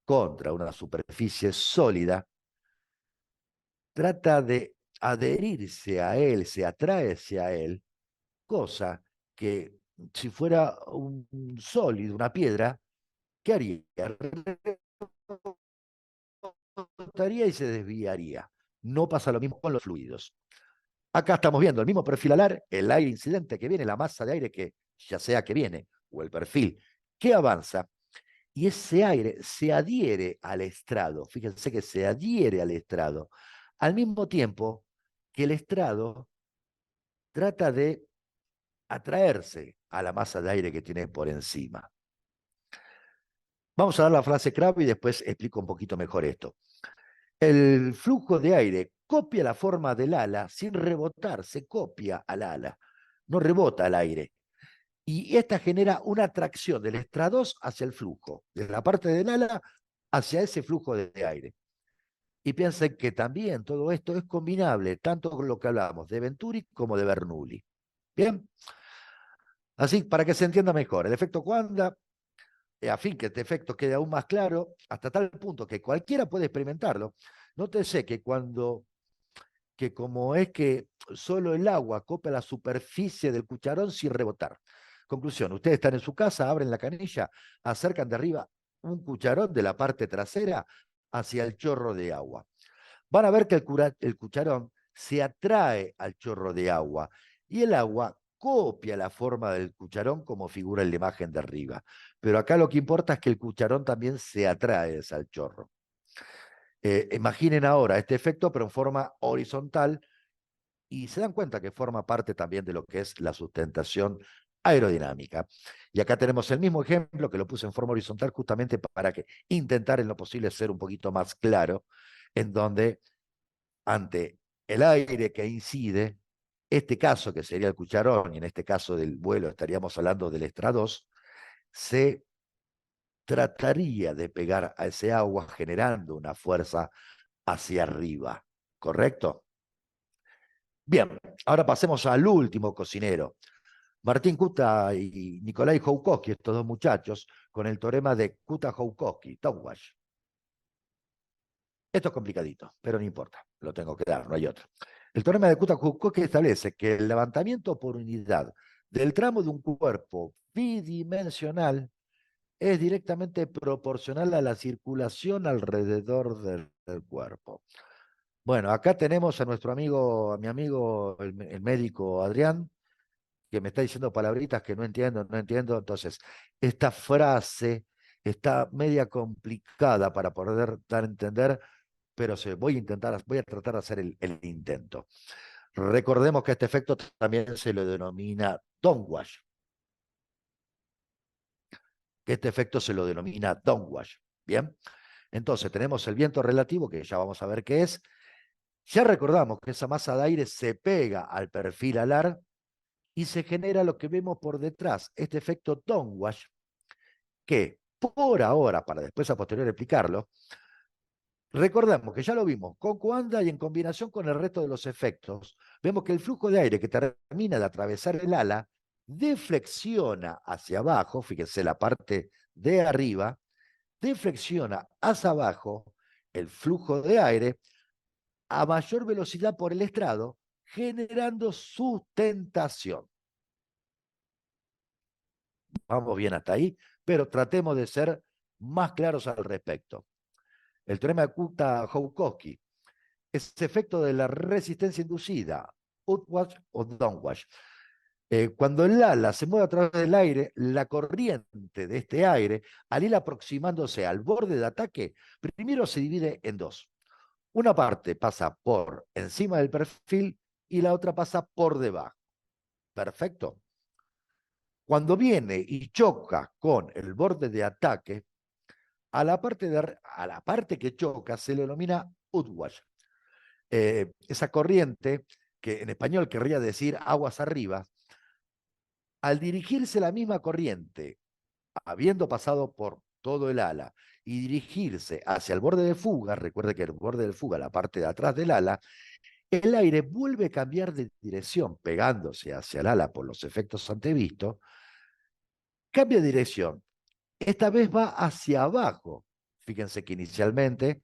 contra una superficie sólida, trata de adherirse a él, se atrae hacia él, cosa que si fuera un sólido, una piedra, ¿qué haría? Rebotaría y se desviaría. No pasa lo mismo con los fluidos. Acá estamos viendo el mismo perfil alar, el aire incidente que viene, la masa de aire que ya sea que viene, o el perfil que avanza, y ese aire se adhiere al estrado. Fíjense que se adhiere al estrado, al mismo tiempo que el estrado trata de atraerse a la masa de aire que tiene por encima. Vamos a dar la frase clave y después explico un poquito mejor esto. El flujo de aire copia la forma del ala sin rebotar, se copia al ala, no rebota al aire. Y esta genera una atracción del estrados hacia el flujo, de la parte del ala hacia ese flujo de aire. Y piensen que también todo esto es combinable, tanto con lo que hablamos de Venturi como de Bernoulli. Bien, así para que se entienda mejor, el efecto Wanda, a fin que este efecto quede aún más claro, hasta tal punto que cualquiera puede experimentarlo. Nótese que como es que solo el agua copia la superficie del cucharón sin rebotar. Conclusión, ustedes están en su casa, abren la canilla, acercan de arriba un cucharón de la parte trasera hacia el chorro de agua. Van a ver que el cucharón se atrae al chorro de agua y el agua copia la forma del cucharón como figura en la imagen de arriba. Pero acá lo que importa es que el cucharón también se atrae al chorro. Imaginen ahora este efecto, pero en forma horizontal, y se dan cuenta que forma parte también de lo que es la sustentación aerodinámica. Y acá tenemos el mismo ejemplo que lo puse en forma horizontal justamente para que intentar en lo posible ser un poquito más claro, en donde ante el aire que incide, este caso que sería el cucharón, y en este caso del vuelo estaríamos hablando del estrados, se trataría de pegar a ese agua generando una fuerza hacia arriba, ¿correcto? Bien, ahora pasemos al último cocinero. Martín Kuta y Nikolai Joukowski, estos dos muchachos, con el teorema de Kuta-Joukowski, Towwash. Esto es complicadito, pero no importa, lo tengo que dar, no hay otro. El teorema de Kuta-Joukowski establece que el levantamiento por unidad del tramo de un cuerpo bidimensional es directamente proporcional a la circulación alrededor del cuerpo. Bueno, acá tenemos a nuestro amigo, a mi amigo, el médico Adrián, que me está diciendo palabritas que no entiendo, no entiendo. Entonces, esta frase está media complicada para poder dar a entender, pero voy a tratar de hacer el intento. Recordemos que este efecto también se lo denomina downwash. Que este efecto se lo denomina downwash. Bien, entonces tenemos el viento relativo, que ya vamos a ver qué es. Ya recordamos que esa masa de aire se pega al perfil alar y se genera lo que vemos por detrás, este efecto downwash, que por ahora, para después a posteriori explicarlo, recordamos que ya lo vimos con Coanda y en combinación con el resto de los efectos, vemos que el flujo de aire que termina de atravesar el ala deflexiona hacia abajo, fíjense la parte de arriba, deflexiona hacia abajo el flujo de aire a mayor velocidad por el estrado, generando sustentación. Vamos bien hasta ahí, pero tratemos de ser más claros al respecto. El teorema de Kuta-Joukowski, ese efecto de la resistencia inducida, upwash o downwash. Cuando el ala se mueve a través del aire, la corriente de este aire, al ir aproximándose al borde de ataque, primero se divide en dos. Una parte pasa por encima del perfil y la otra pasa por debajo. Perfecto. Cuando viene y choca con el borde de ataque, a la parte que choca se le denomina upwash. Esa corriente que en español querría decir aguas arriba, al dirigirse la misma corriente, habiendo pasado por todo el ala, y dirigirse hacia el borde de fuga, recuerde que el borde de fuga, la parte de atrás del ala, el aire vuelve a cambiar de dirección, pegándose hacia el ala por los efectos antevistos, cambia de dirección. Esta vez va hacia abajo. Fíjense que inicialmente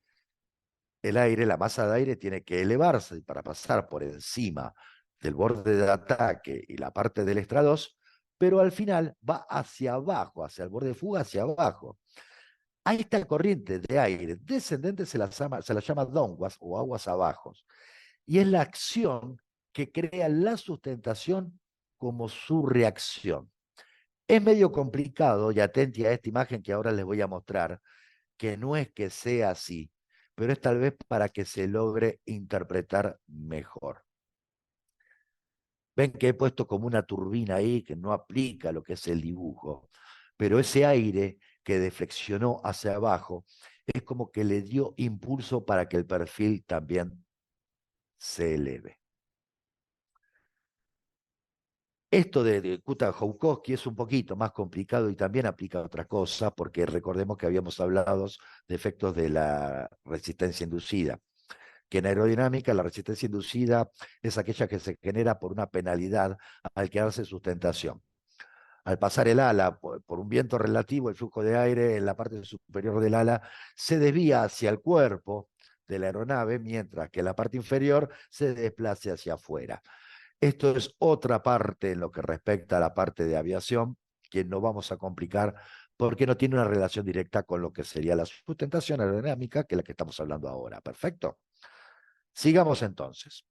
el aire, la masa de aire tiene que elevarse para pasar por encima del borde de ataque y la parte del extra 2, pero al final va hacia abajo, hacia el borde de fuga, hacia abajo. A esta corriente de aire descendente se la llama downwash o aguas abajo, y es la acción que crea la sustentación como su reacción. Es medio complicado, y atenti a esta imagen que ahora les voy a mostrar, que no es que sea así, pero es tal vez para que se logre interpretar mejor. Ven que he puesto como una turbina ahí que no aplica lo que es el dibujo, pero ese aire que deflexionó hacia abajo es como que le dio impulso para que el perfil también se eleve. Esto de Kutta-Joukowski es un poquito más complicado y también aplica a otras cosas, porque recordemos que habíamos hablado de efectos de la resistencia inducida, que en aerodinámica la resistencia inducida es aquella que se genera por una penalidad al quedarse sustentación. Al pasar el ala por un viento relativo, el flujo de aire en la parte superior del ala se desvía hacia el cuerpo de la aeronave, mientras que la parte inferior se desplace hacia afuera. Esto es otra parte en lo que respecta a la parte de aviación, que no vamos a complicar porque no tiene una relación directa con lo que sería la sustentación aerodinámica, que es la que estamos hablando ahora. ¿Perfecto? Sigamos entonces.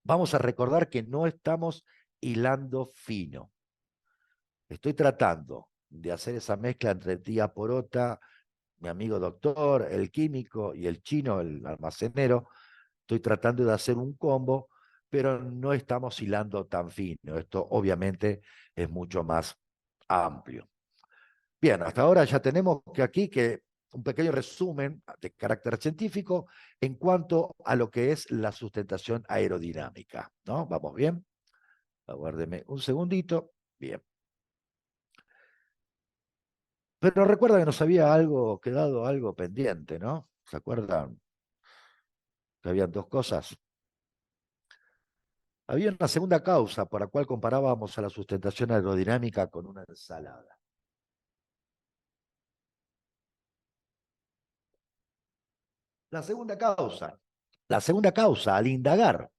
Vamos a recordar que no estamos hilando fino. Estoy tratando de hacer esa mezcla entre tía Porota, mi amigo doctor, el químico, y el chino, el almacenero. Estoy tratando de hacer un combo, pero no estamos hilando tan fino. Esto obviamente es mucho más amplio. Bien, hasta ahora ya tenemos que aquí que un pequeño resumen de carácter científico en cuanto a lo que es la sustentación aerodinámica, ¿no? ¿Vamos bien? Aguárdeme un segundito. Bien. Pero recuerda que nos había quedado algo pendiente, ¿no? ¿Se acuerdan que habían dos cosas? Había una segunda causa por la cual comparábamos a la sustentación aerodinámica con una ensalada. La segunda causa. La segunda causa, al indagar.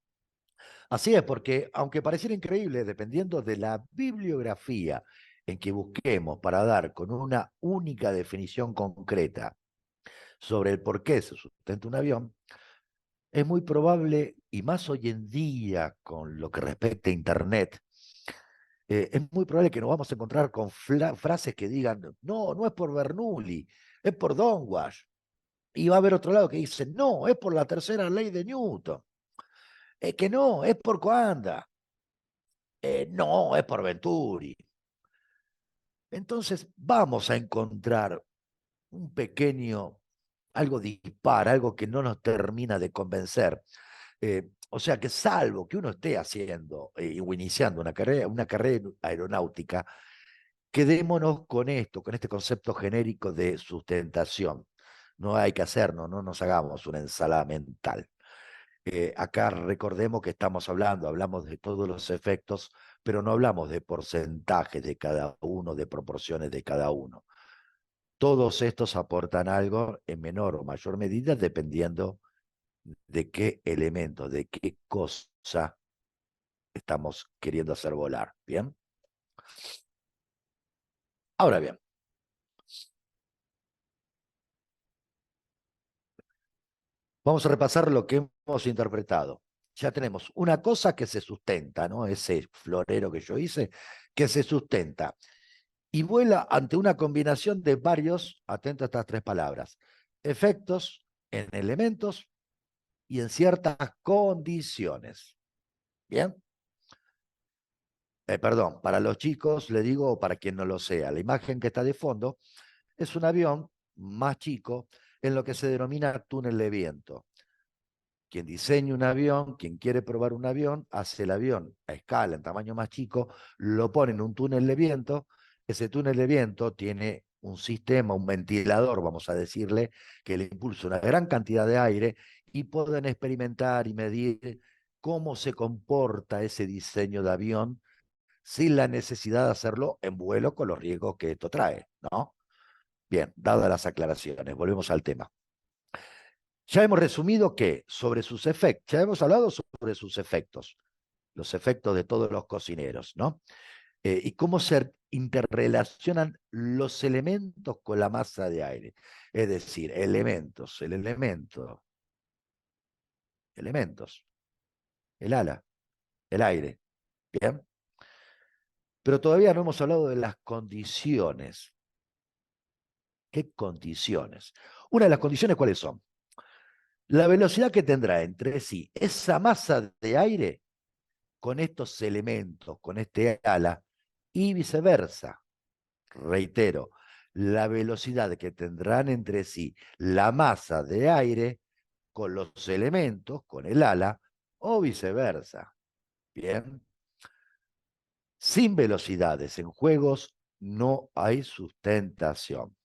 Así es, porque aunque pareciera increíble, dependiendo de la bibliografía en que busquemos para dar con una única definición concreta sobre el por qué se sustenta un avión, es muy probable, y más hoy en día con lo que respecta a Internet, es muy probable que nos vamos a encontrar con frases que digan, no, no es por Bernoulli, es por Downwash. Y va a haber otro lado que dice, no, es por la tercera ley de Newton. Que no, es por Coanda. No, es por Venturi. Entonces vamos a encontrar un pequeño, algo dispar, algo que no nos termina de convencer. O sea que salvo que uno esté haciendo o iniciando una carrera aeronáutica, quedémonos con esto, con este concepto genérico de sustentación. No hay que hacernos, no nos hagamos una ensalada mental. Acá recordemos que hablamos de todos los efectos, pero no hablamos de porcentajes de cada uno, de proporciones de cada uno. Todos estos aportan algo en menor o mayor medida dependiendo de qué elemento, de qué cosa estamos queriendo hacer volar. ¿Bien? Ahora bien, vamos a repasar lo que hemos interpretado. Ya tenemos una cosa que se sustenta, ¿no? Ese florero que yo hice, que se sustenta y vuela ante una combinación de varios, atento a estas tres palabras, efectos en elementos y en ciertas condiciones. ¿Bien? Perdón, para los chicos, le digo, o para quien no lo sea, la imagen que está de fondo es un avión más chico en lo que se denomina túnel de viento. Quien diseña un avión, quien quiere probar un avión, hace el avión a escala, en tamaño más chico, lo pone en un túnel de viento. Ese túnel de viento tiene un sistema, un ventilador, vamos a decirle, que le impulsa una gran cantidad de aire y pueden experimentar y medir cómo se comporta ese diseño de avión sin la necesidad de hacerlo en vuelo con los riesgos que esto trae, ¿no? Bien, dadas las aclaraciones, volvemos al tema. Ya hemos resumido que sobre sus efectos, ya hemos hablado sobre sus efectos, los efectos de todos los cocineros, ¿no? Y cómo se interrelacionan los elementos con la masa de aire. Es decir, elementos, elementos, el ala, el aire, ¿bien? Pero todavía no hemos hablado de las condiciones. ¿Qué condiciones? Una de las condiciones, ¿cuáles son? La velocidad que tendrá entre sí esa masa de aire con estos elementos, con este ala, y viceversa. Reitero, la velocidad que tendrán entre sí la masa de aire con los elementos, con el ala, o viceversa. Bien. Sin velocidades en juegos no hay sustentación.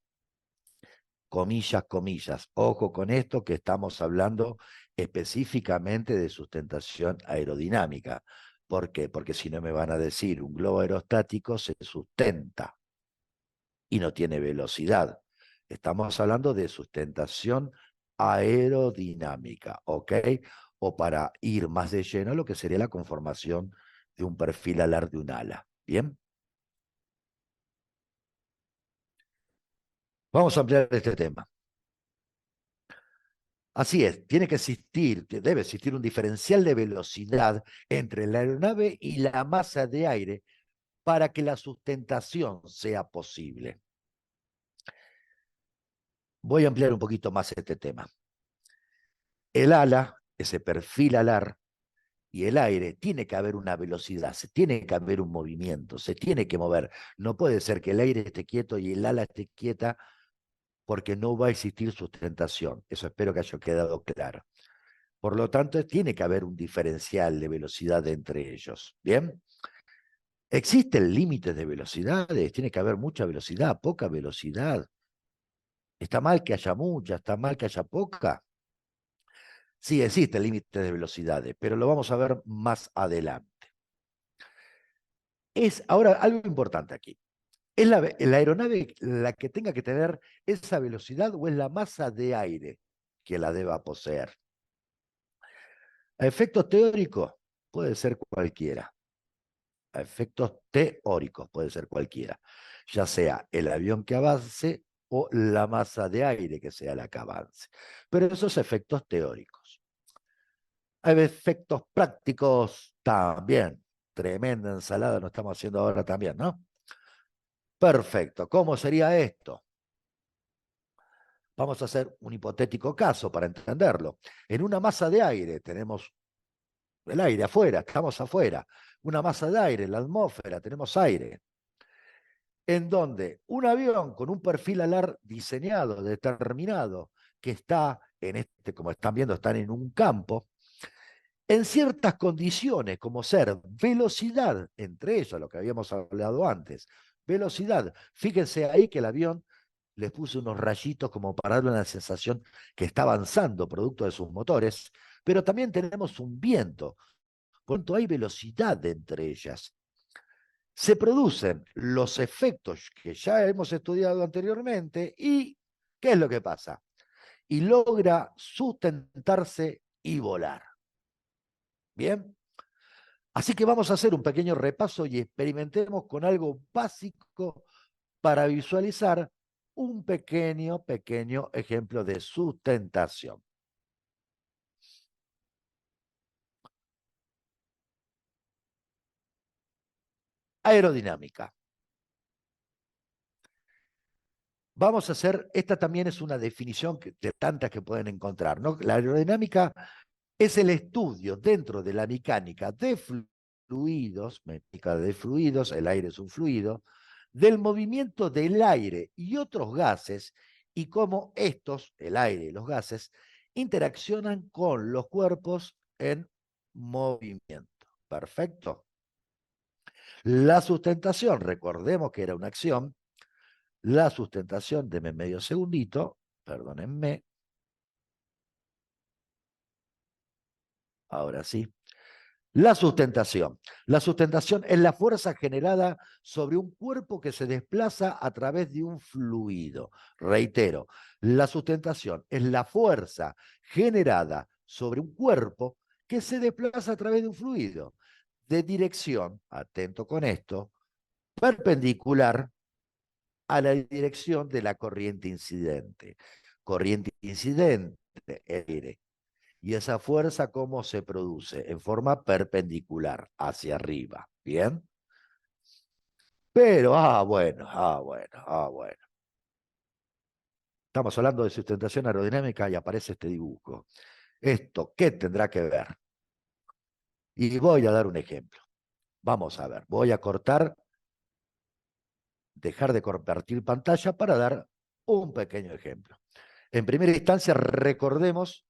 Comillas, comillas. Ojo con esto que estamos hablando específicamente de sustentación aerodinámica. ¿Por qué? Porque si no me van a decir, un globo aerostático se sustenta y no tiene velocidad. Estamos hablando de sustentación aerodinámica, ¿ok? O para ir más de lleno a lo que sería la conformación de un perfil alar de un ala. ¿Bien? Vamos a ampliar este tema. Así es, tiene que existir, debe existir un diferencial de velocidad entre la aeronave y la masa de aire para que la sustentación sea posible. Voy a ampliar un poquito más este tema. El ala, ese perfil alar, y el aire, tiene que haber una velocidad, se tiene que haber un movimiento, se tiene que mover. No puede ser que el aire esté quieto y el ala esté quieta porque no va a existir sustentación. Eso espero que haya quedado claro. Por lo tanto, tiene que haber un diferencial de velocidad entre ellos. ¿Bien? ¿Existen límites de velocidades? Tiene que haber mucha velocidad, poca velocidad. ¿Está mal que haya mucha? ¿Está mal que haya poca? Sí, existen límites de velocidades, pero lo vamos a ver más adelante. Es ahora algo importante aquí. ¿Es la aeronave la que tenga que tener esa velocidad o es la masa de aire que la deba poseer? A efectos teóricos puede ser cualquiera. A efectos teóricos puede ser cualquiera. Ya sea el avión que avance o la masa de aire que sea la que avance. Pero esos efectos teóricos. Hay efectos prácticos también. Tremenda ensalada nos estamos haciendo ahora también, ¿no? Perfecto. ¿Cómo sería esto? Vamos a hacer un hipotético caso para entenderlo. En una masa de aire tenemos el aire afuera, estamos afuera. Una masa de aire, en la atmósfera, tenemos aire. En donde un avión con un perfil alar diseñado, determinado, que está en este, como están viendo, están en un campo, en ciertas condiciones, como ser velocidad, entre ellas lo que habíamos hablado antes, velocidad. Fíjense ahí que el avión les puse unos rayitos como para darle una sensación que está avanzando producto de sus motores, pero también tenemos un viento, por lo tanto hay velocidad entre ellas. Se producen los efectos que ya hemos estudiado anteriormente y ¿qué es lo que pasa? Y logra sustentarse y volar. ¿Bien? Así que vamos a hacer un pequeño repaso y experimentemos con algo básico para visualizar un pequeño ejemplo de sustentación. Aerodinámica. Vamos a hacer, esta también es una definición de tantas que pueden encontrar, ¿no? La aerodinámica es el estudio dentro de la mecánica de fluidos, el aire es un fluido, del movimiento del aire y otros gases y cómo estos, el aire y los gases, interaccionan con los cuerpos en movimiento. Perfecto. La sustentación, recordemos que era una acción. La sustentación, denme medio segundito, perdónenme. Ahora sí. La sustentación. La sustentación es la fuerza generada sobre un cuerpo que se desplaza a través de un fluido. Reitero, la sustentación es la fuerza generada sobre un cuerpo que se desplaza a través de un fluido de dirección, atento con esto, perpendicular a la dirección de la corriente incidente. Corriente incidente, aire. Y esa fuerza, ¿cómo se produce? En forma perpendicular, hacia arriba. ¿Bien? Pero, bueno. Estamos hablando de sustentación aerodinámica y aparece este dibujo. ¿Esto qué tendrá que ver? Y voy a dar un ejemplo. Vamos a ver, voy a cortar, dejar de compartir pantalla para dar un pequeño ejemplo. En primera instancia, recordemos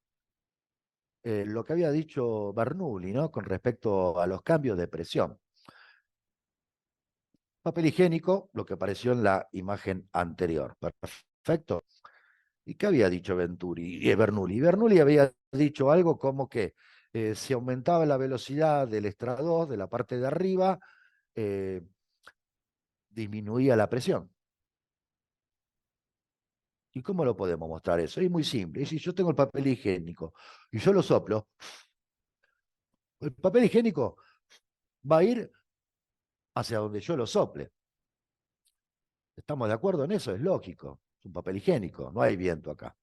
lo que había dicho Bernoulli, ¿no? Con respecto a los cambios de presión. Papel higiénico, lo que apareció en la imagen anterior. Perfecto. ¿Y qué había dicho Bernoulli? Bernoulli había dicho algo como que si aumentaba la velocidad del estrados, de la parte de arriba, eh, disminuía la presión. ¿Y cómo lo podemos mostrar eso? Es muy simple. Es si yo tengo el papel higiénico y yo lo soplo, el papel higiénico va a ir hacia donde yo lo sople. ¿Estamos de acuerdo en eso? Es lógico. Es un papel higiénico, no hay viento acá.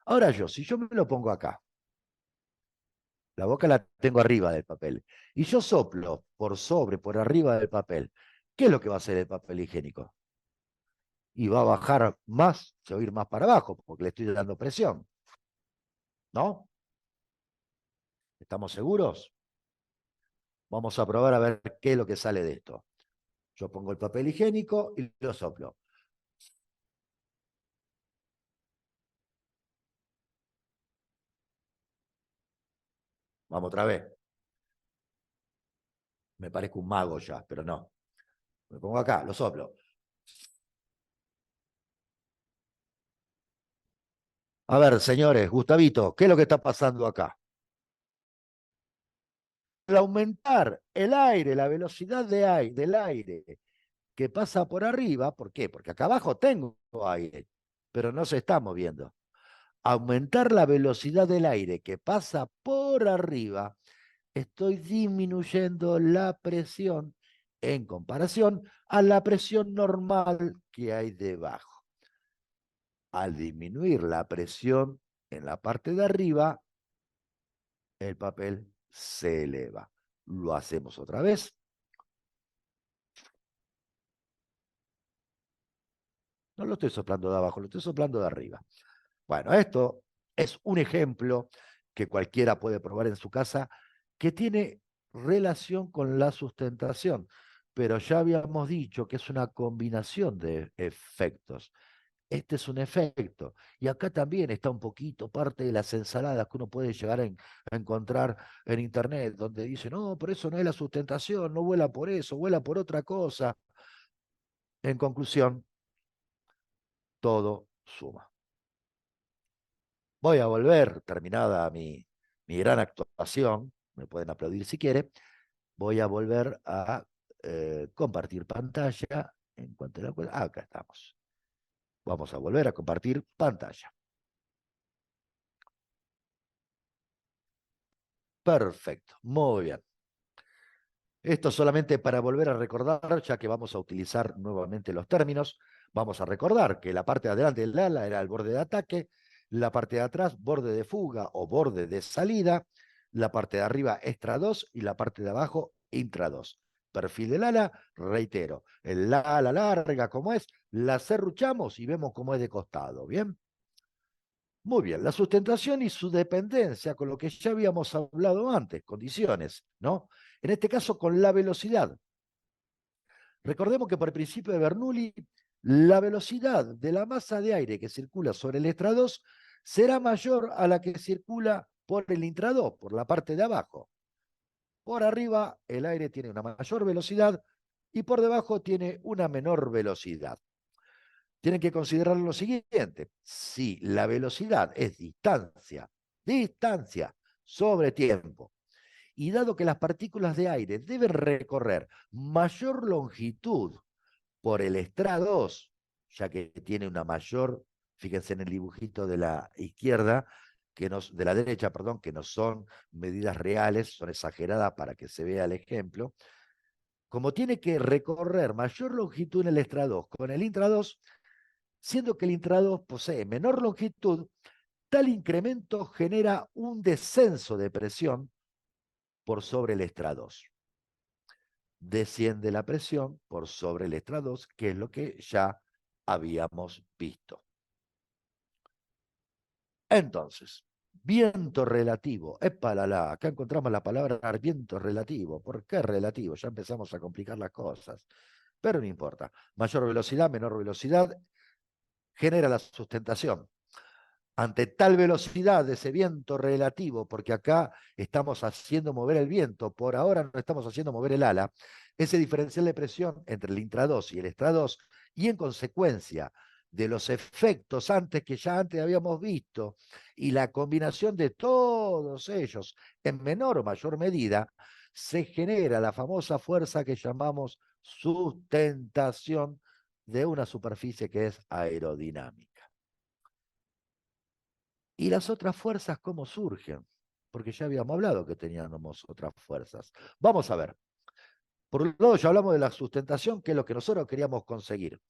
Ahora si yo me lo pongo acá, la boca la tengo arriba del papel, y yo soplo por arriba del papel, ¿qué es lo que va a hacer el papel higiénico? Y va a bajar más, se va a ir más para abajo, porque le estoy dando presión. ¿No? ¿Estamos seguros? Vamos a probar a ver qué es lo que sale de esto. Yo pongo el papel higiénico y lo soplo. Vamos otra vez. Me parezco un mago ya, pero no. Me pongo acá, lo soplo. A ver, señores, Gustavito, ¿qué es lo que está pasando acá? Al aumentar el aire, la velocidad del aire que pasa por arriba, ¿por qué? Porque acá abajo tengo aire, pero no se está moviendo. Aumentar la velocidad del aire que pasa por arriba, estoy disminuyendo la presión en comparación a la presión normal que hay debajo. Al disminuir la presión en la parte de arriba, el papel se eleva. Lo hacemos otra vez. No lo estoy soplando de abajo, lo estoy soplando de arriba. Bueno, esto es un ejemplo que cualquiera puede probar en su casa que tiene relación con la sustentación, pero ya habíamos dicho que es una combinación de efectos. Este es un efecto. Y acá también está un poquito parte de las ensaladas que uno puede llegar a encontrar en internet, donde dice, no, pero eso no es la sustentación, no vuela por eso, vuela por otra cosa. En conclusión, todo suma. Voy a volver, terminada mi gran actuación, me pueden aplaudir si quieren, voy a volver a compartir pantalla. En cuanto a acá estamos. Vamos a volver a compartir pantalla. Perfecto, muy bien. Esto solamente para volver a recordar, ya que vamos a utilizar nuevamente los términos, vamos a recordar que la parte de adelante del ala era el borde de ataque, la parte de atrás, borde de fuga o borde de salida, la parte de arriba, extra 2, y la parte de abajo, intra 2. Perfil del ala, reitero, el ala larga como es, la serruchamos y vemos cómo es de costado, ¿bien? Muy bien, la sustentación y su dependencia con lo que ya habíamos hablado antes, condiciones, ¿no? En este caso con la velocidad. Recordemos que por el principio de Bernoulli, la velocidad de la masa de aire que circula sobre el estrados será mayor a la que circula por el intradós, por la parte de abajo. Por arriba el aire tiene una mayor velocidad y por debajo tiene una menor velocidad. Tienen que considerar lo siguiente: si la velocidad es distancia sobre tiempo, y dado que las partículas de aire deben recorrer mayor longitud por el estrados, ya que tiene una mayor, fíjense en el dibujito de la izquierda, de la derecha, perdón, que no son medidas reales, son exageradas para que se vea el ejemplo. Como tiene que recorrer mayor longitud en el estrados con el intrados, siendo que el intrados posee menor longitud, tal incremento genera un descenso de presión por sobre el estrados. Desciende la presión por sobre el estrados, que es lo que ya habíamos visto. Entonces, viento relativo. Épalala, acá encontramos la palabra viento relativo. ¿Por qué relativo? Ya empezamos a complicar las cosas. Pero no importa. Mayor velocidad, menor velocidad, genera la sustentación. Ante tal velocidad de ese viento relativo, porque acá estamos haciendo mover el viento, por ahora no estamos haciendo mover el ala, ese diferencial de presión entre el intrados y el estrados, y en consecuencia de los efectos que ya antes habíamos visto, y la combinación de todos ellos en menor o mayor medida, se genera la famosa fuerza que llamamos sustentación de una superficie que es aerodinámica. ¿Y las otras fuerzas cómo surgen? Porque ya habíamos hablado que teníamos otras fuerzas. Vamos a ver. Por un lado ya hablamos de la sustentación, que es lo que nosotros queríamos conseguir.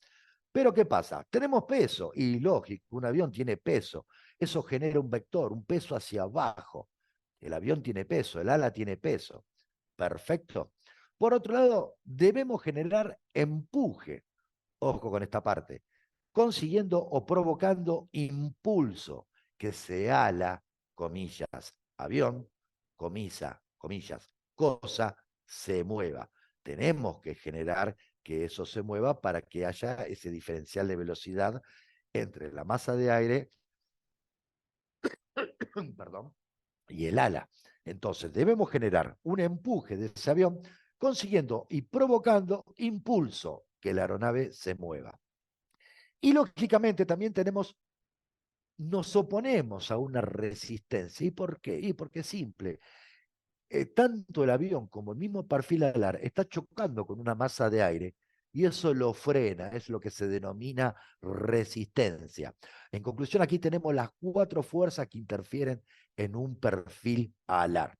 Pero ¿qué pasa? Tenemos peso, y lógico, un avión tiene peso. Eso genera un vector, un peso hacia abajo. El avión tiene peso, el ala tiene peso. Perfecto. Por otro lado, debemos generar empuje. Ojo con esta parte. Consiguiendo o provocando impulso, que se ala, comillas, avión, comillas, cosa, se mueva. Tenemos que generar que eso se mueva para que haya ese diferencial de velocidad entre la masa de aire perdón, y el ala. Entonces debemos generar un empuje de ese avión consiguiendo y provocando impulso, que la aeronave se mueva. Y lógicamente también nos oponemos a una resistencia. ¿Y por qué? Y porque es simple. Tanto el avión como el mismo perfil alar está chocando con una masa de aire y eso lo frena, es lo que se denomina resistencia. En conclusión, aquí tenemos las 4 fuerzas que interfieren en un perfil alar.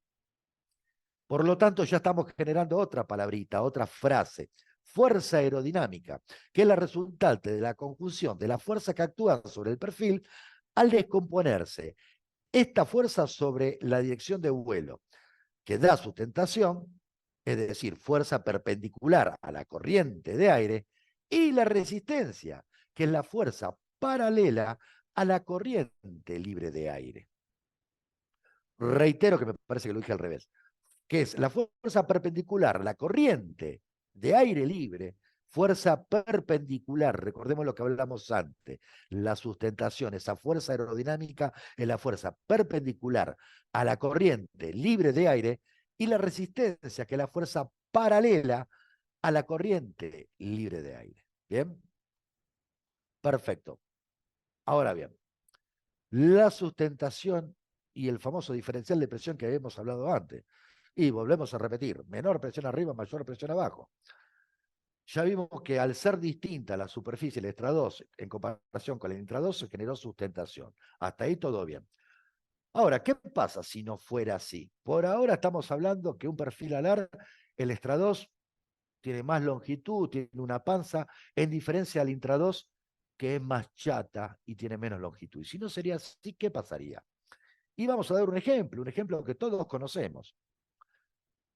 Por lo tanto, ya estamos generando otra palabrita, otra frase. Fuerza aerodinámica, que es la resultante de la conjunción de la fuerza que actúa sobre el perfil al descomponerse esta fuerza sobre la dirección de vuelo, que da sustentación, es decir, fuerza perpendicular a la corriente de aire, y la resistencia, que es la fuerza paralela a la corriente libre de aire. Reitero que me parece que lo dije al revés, que es la fuerza perpendicular a la corriente de aire libre, fuerza perpendicular, recordemos lo que hablamos antes, la sustentación, esa fuerza aerodinámica es la fuerza perpendicular a la corriente libre de aire, y la resistencia, que es la fuerza paralela a la corriente libre de aire. ¿Bien? Perfecto. Ahora bien, la sustentación y el famoso diferencial de presión que habíamos hablado antes. Y volvemos a repetir, menor presión arriba, mayor presión abajo. Ya vimos que al ser distinta la superficie, el estrados, en comparación con el intrados, se generó sustentación. Hasta ahí todo bien. Ahora, ¿qué pasa si no fuera así? Por ahora estamos hablando que un perfil alar, el estrados tiene más longitud, tiene una panza, en diferencia al intrados, que es más chata y tiene menos longitud. Y si no sería así, ¿qué pasaría? Y vamos a dar un ejemplo que todos conocemos.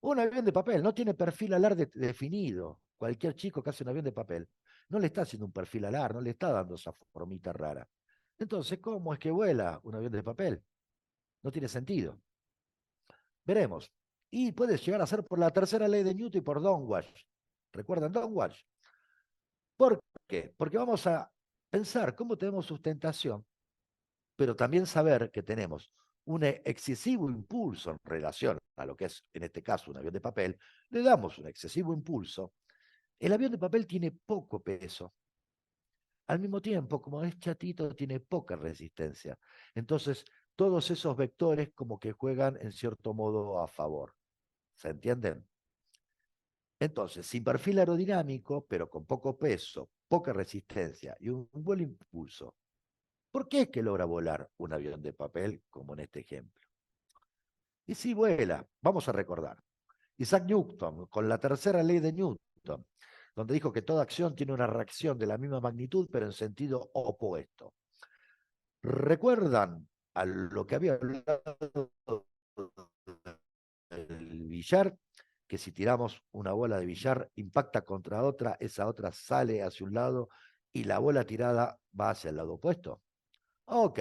Un avión de papel no tiene perfil alar definido. Cualquier chico que hace un avión de papel no le está haciendo un perfil alar, no le está dando esa formita rara. Entonces, ¿cómo es que vuela un avión de papel? No tiene sentido. Veremos. Y puede llegar a ser por la tercera ley de Newton y por Downwash. ¿Recuerdan Downwash? ¿Por qué? Porque vamos a pensar cómo tenemos sustentación pero también saber que tenemos un excesivo impulso en relación a lo que es, en este caso, un avión de papel, le damos un excesivo impulso. El avión de papel tiene poco peso. Al mismo tiempo, como es chatito, tiene poca resistencia. Entonces, todos esos vectores como que juegan en cierto modo a favor. ¿Se entienden? Entonces, sin perfil aerodinámico, pero con poco peso, poca resistencia y un buen impulso, ¿por qué es que logra volar un avión de papel como en este ejemplo? Y si vuela, vamos a recordar. Isaac Newton, con la tercera ley de Newton, donde dijo que toda acción tiene una reacción de la misma magnitud, pero en sentido opuesto. ¿Recuerdan a lo que había hablado del billar? Que si tiramos una bola de billar, impacta contra otra, esa otra sale hacia un lado y la bola tirada va hacia el lado opuesto. Ok,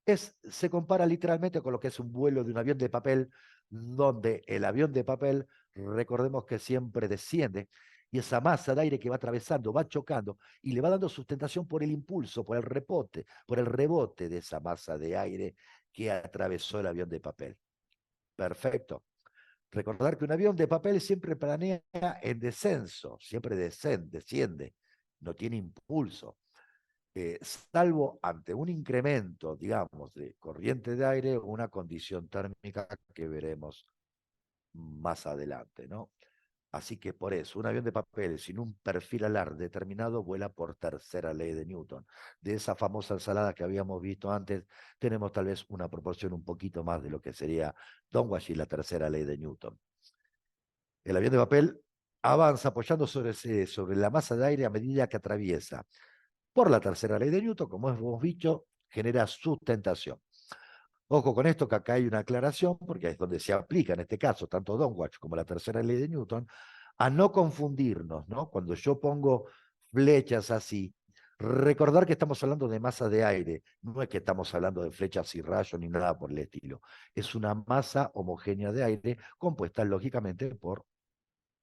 se compara literalmente con lo que es un vuelo de un avión de papel, donde el avión de papel, recordemos que siempre desciende, y esa masa de aire que va atravesando, va chocando, y le va dando sustentación por el impulso, por el rebote de esa masa de aire que atravesó el avión de papel. Perfecto. Recordar que un avión de papel siempre planea en descenso, siempre desciende, no tiene impulso. Salvo ante un incremento, digamos, de corriente de aire o una condición térmica que veremos más adelante, ¿no? Así que por eso, un avión de papel sin un perfil alar determinado vuela por tercera ley de Newton. De esa famosa ensalada que habíamos visto antes, tenemos tal vez una proporción un poquito más de lo que sería Downwash y la tercera ley de Newton. El avión de papel avanza apoyando sobre la masa de aire a medida que atraviesa. Por la tercera ley de Newton, como hemos dicho, genera sustentación. Ojo con esto, que acá hay una aclaración, porque es donde se aplica en este caso tanto Downwash como la tercera ley de Newton, a no confundirnos, ¿no? Cuando yo pongo flechas así, recordar que estamos hablando de masa de aire, no es que estamos hablando de flechas y rayos ni nada por el estilo. Es una masa homogénea de aire compuesta lógicamente por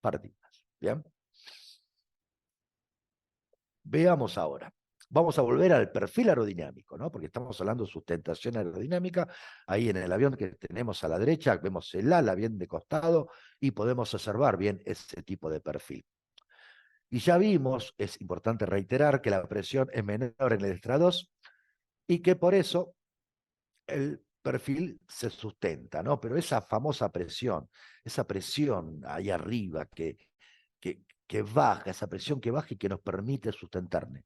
partículas. ¿Bien? Veamos ahora. Vamos a volver al perfil aerodinámico, ¿no? Porque estamos hablando de sustentación aerodinámica. Ahí en el avión que tenemos a la derecha, vemos el ala bien de costado y podemos observar bien ese tipo de perfil. Y ya vimos, es importante reiterar, que la presión es menor en el estrados y que por eso el perfil se sustenta, ¿no? Pero esa presión ahí arriba que baja, esa presión que baja y que nos permite sustentarnos.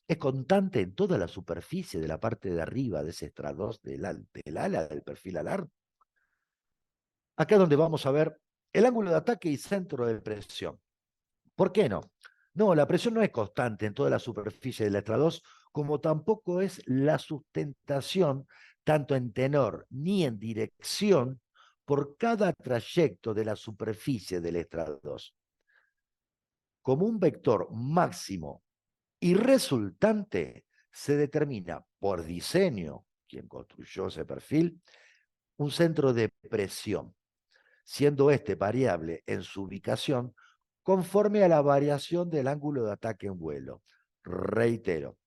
Es constante en toda la superficie de la parte de arriba de ese estrados del ala, del perfil alar. Acá es donde vamos a ver el ángulo de ataque y centro de presión. ¿Por qué no? No, la presión no es constante en toda la superficie del estrados, como tampoco es la sustentación, tanto en tenor ni en dirección, por cada trayecto de la superficie del estrados. Como un vector máximo y resultante se determina por diseño, quien construyó ese perfil, un centro de presión, siendo este variable en su ubicación conforme a la variación del ángulo de ataque en vuelo. Reitero,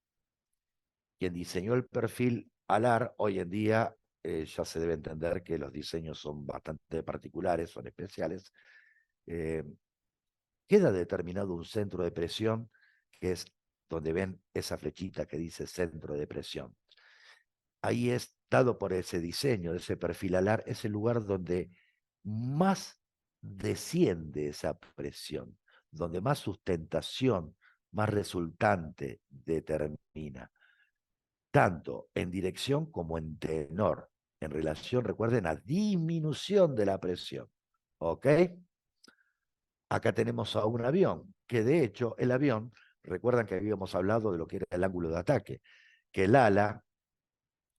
quien diseñó el perfil alar hoy en día ya se debe entender que los diseños son bastante particulares, son especiales. Eh, Queda determinado un centro de presión, que es donde ven esa flechita que dice centro de presión. Ahí es, dado por ese diseño, de ese perfil alar, es el lugar donde más desciende esa presión, donde más sustentación, más resultante determina, tanto en dirección como en tenor, en relación, recuerden, a disminución de la presión. ¿Ok? Acá tenemos a un avión, que de hecho el avión, recuerdan que habíamos hablado de lo que era el ángulo de ataque, que el ala,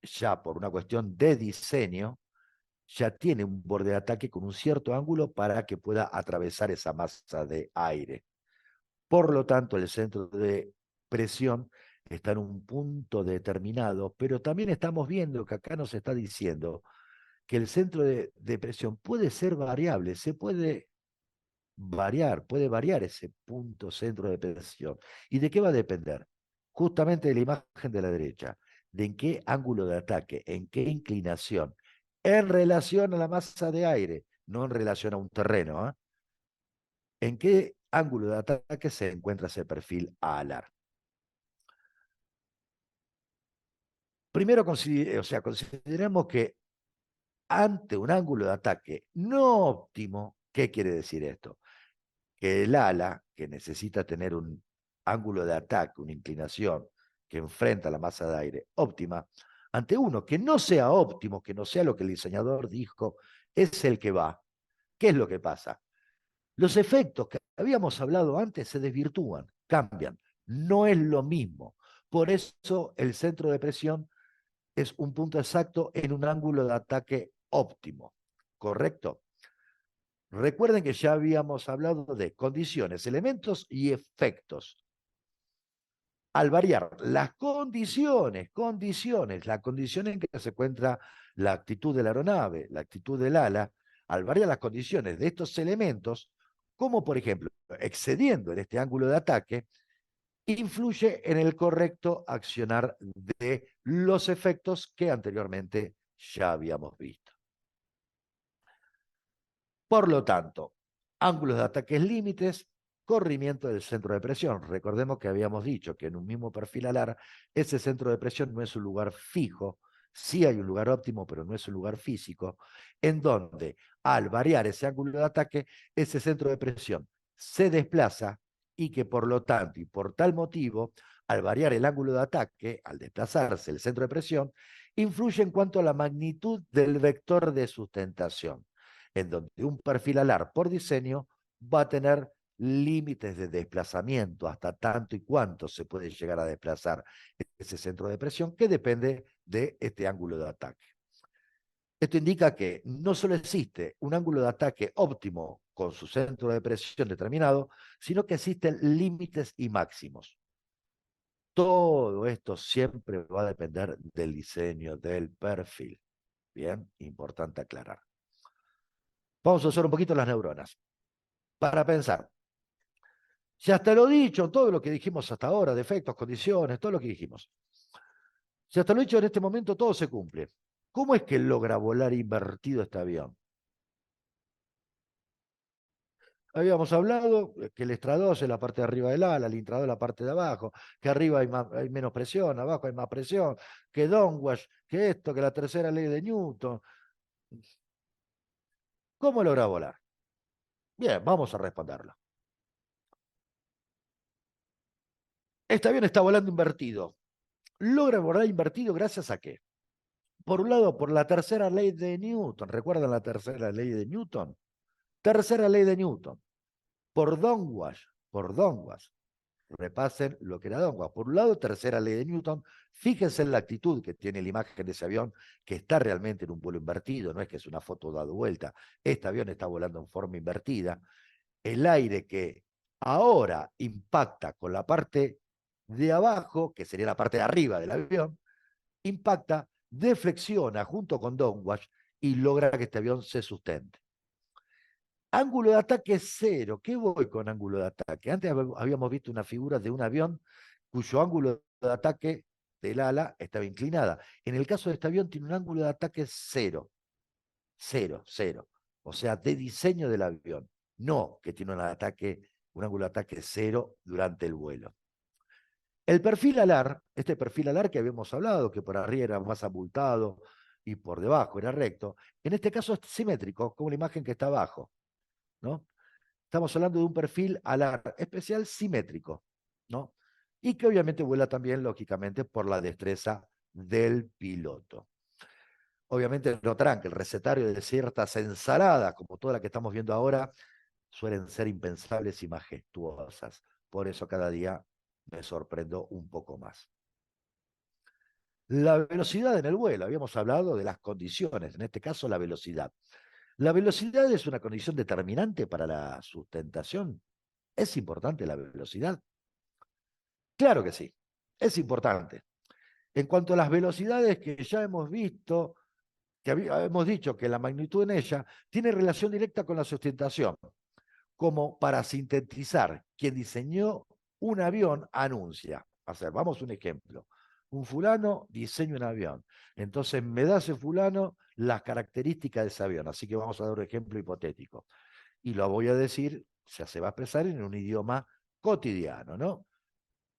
ya por una cuestión de diseño, ya tiene un borde de ataque con un cierto ángulo para que pueda atravesar esa masa de aire. Por lo tanto, el centro de presión está en un punto determinado, pero también estamos viendo que acá nos está diciendo que el centro de presión puede ser variable, se puede variar ese punto centro de presión. ¿Y de qué va a depender? Justamente de la imagen de la derecha. de en qué ángulo de ataque, en qué inclinación, en relación a la masa de aire, no en relación a un terreno, ¿eh? ¿En qué ángulo de ataque se encuentra ese perfil alar? Primero, consideremos que ante un ángulo de ataque no óptimo, ¿qué quiere decir esto? Que el ala, que necesita tener un ángulo de ataque, una inclinación que enfrenta la masa de aire óptima, ante uno que no sea óptimo, que no sea lo que el diseñador dijo, es el que va. ¿Qué es lo que pasa? Los efectos que habíamos hablado antes se desvirtúan, cambian. No es lo mismo. Por eso el centro de presión es un punto exacto en un ángulo de ataque óptimo. ¿Correcto? Recuerden que ya habíamos hablado de condiciones, elementos y efectos. Al variar las la condición en que se encuentra la actitud de la aeronave, la actitud del ala, al variar las condiciones de estos elementos, como por ejemplo excediendo en este ángulo de ataque, influye en el correcto accionar de los efectos que anteriormente ya habíamos visto. Por lo tanto, ángulos de ataques límites, corrimiento del centro de presión. Recordemos que habíamos dicho que en un mismo perfil alar, ese centro de presión no es un lugar fijo, sí hay un lugar óptimo, pero no es un lugar físico, en donde al variar ese ángulo de ataque, ese centro de presión se desplaza y que por lo tanto y por tal motivo, al variar el ángulo de ataque, al desplazarse el centro de presión, influye en cuanto a la magnitud del vector de sustentación, en donde un perfil alar por diseño va a tener límites de desplazamiento, hasta tanto y cuánto se puede llegar a desplazar ese centro de presión, que depende de este ángulo de ataque. Esto indica que no solo existe un ángulo de ataque óptimo con su centro de presión determinado, sino que existen límites y máximos. Todo esto siempre va a depender del diseño del perfil. Bien, importante aclarar. Vamos a usar un poquito las neuronas para pensar. Si hasta lo dicho, todo lo que dijimos hasta ahora, defectos, condiciones, todo lo que dijimos. Si hasta lo dicho en este momento todo se cumple, ¿cómo es que logra volar invertido este avión? Habíamos hablado que el estrados es la parte de arriba del ala, el intradós es la parte de abajo, que arriba hay menos presión, abajo hay más presión, que downwash, que esto, que la tercera ley de Newton. ¿Cómo logra volar? Bien, vamos a responderlo. Este avión está volando invertido. ¿Logra volar invertido gracias a qué? Por un lado, por la tercera ley de Newton. ¿Recuerdan la tercera ley de Newton? Tercera ley de Newton. Por Downwash. Por Downwash. Repasen lo que era Downwash. Por un lado, tercera ley de Newton. Fíjense en la actitud que tiene la imagen de ese avión, que está realmente en un vuelo invertido. No es que es una foto dado vuelta. Este avión está volando en forma invertida. El aire que ahora impacta con la parte de abajo, que sería la parte de arriba del avión, impacta, deflexiona junto con downwash y logra que este avión se sustente. Ángulo de ataque cero. ¿Qué voy con ángulo de ataque? Antes habíamos visto una figura de un avión cuyo ángulo de ataque del ala estaba inclinada. En el caso de este avión tiene un ángulo de ataque cero. Cero, cero. O sea, de diseño del avión. No que tiene un ángulo de ataque cero durante el vuelo. El perfil alar, este perfil alar que habíamos hablado, que por arriba era más abultado y por debajo era recto, en este caso es simétrico, como la imagen que está abajo, ¿no? Estamos hablando de un perfil alar especial simétrico, ¿no? Y que obviamente vuela también, lógicamente, por la destreza del piloto. Obviamente notarán que el recetario de ciertas ensaladas, como toda la que estamos viendo ahora, suelen ser impensables y majestuosas. Por eso cada día me sorprendo un poco más. La velocidad en el vuelo, habíamos hablado de las condiciones, en este caso la velocidad. ¿La velocidad es una condición determinante para la sustentación? ¿Es importante la velocidad? Claro que sí, es importante. En cuanto a las velocidades que ya hemos visto, que hemos dicho que la magnitud en ella tiene relación directa con la sustentación, como para sintetizar, quien diseñó un avión anuncia. Vamos a un ejemplo. un fulano diseña un avión. Entonces me da ese fulano las características de ese avión. Así que vamos a dar un ejemplo hipotético. Y lo voy a decir, o sea, se va a expresar en un idioma cotidiano, ¿no?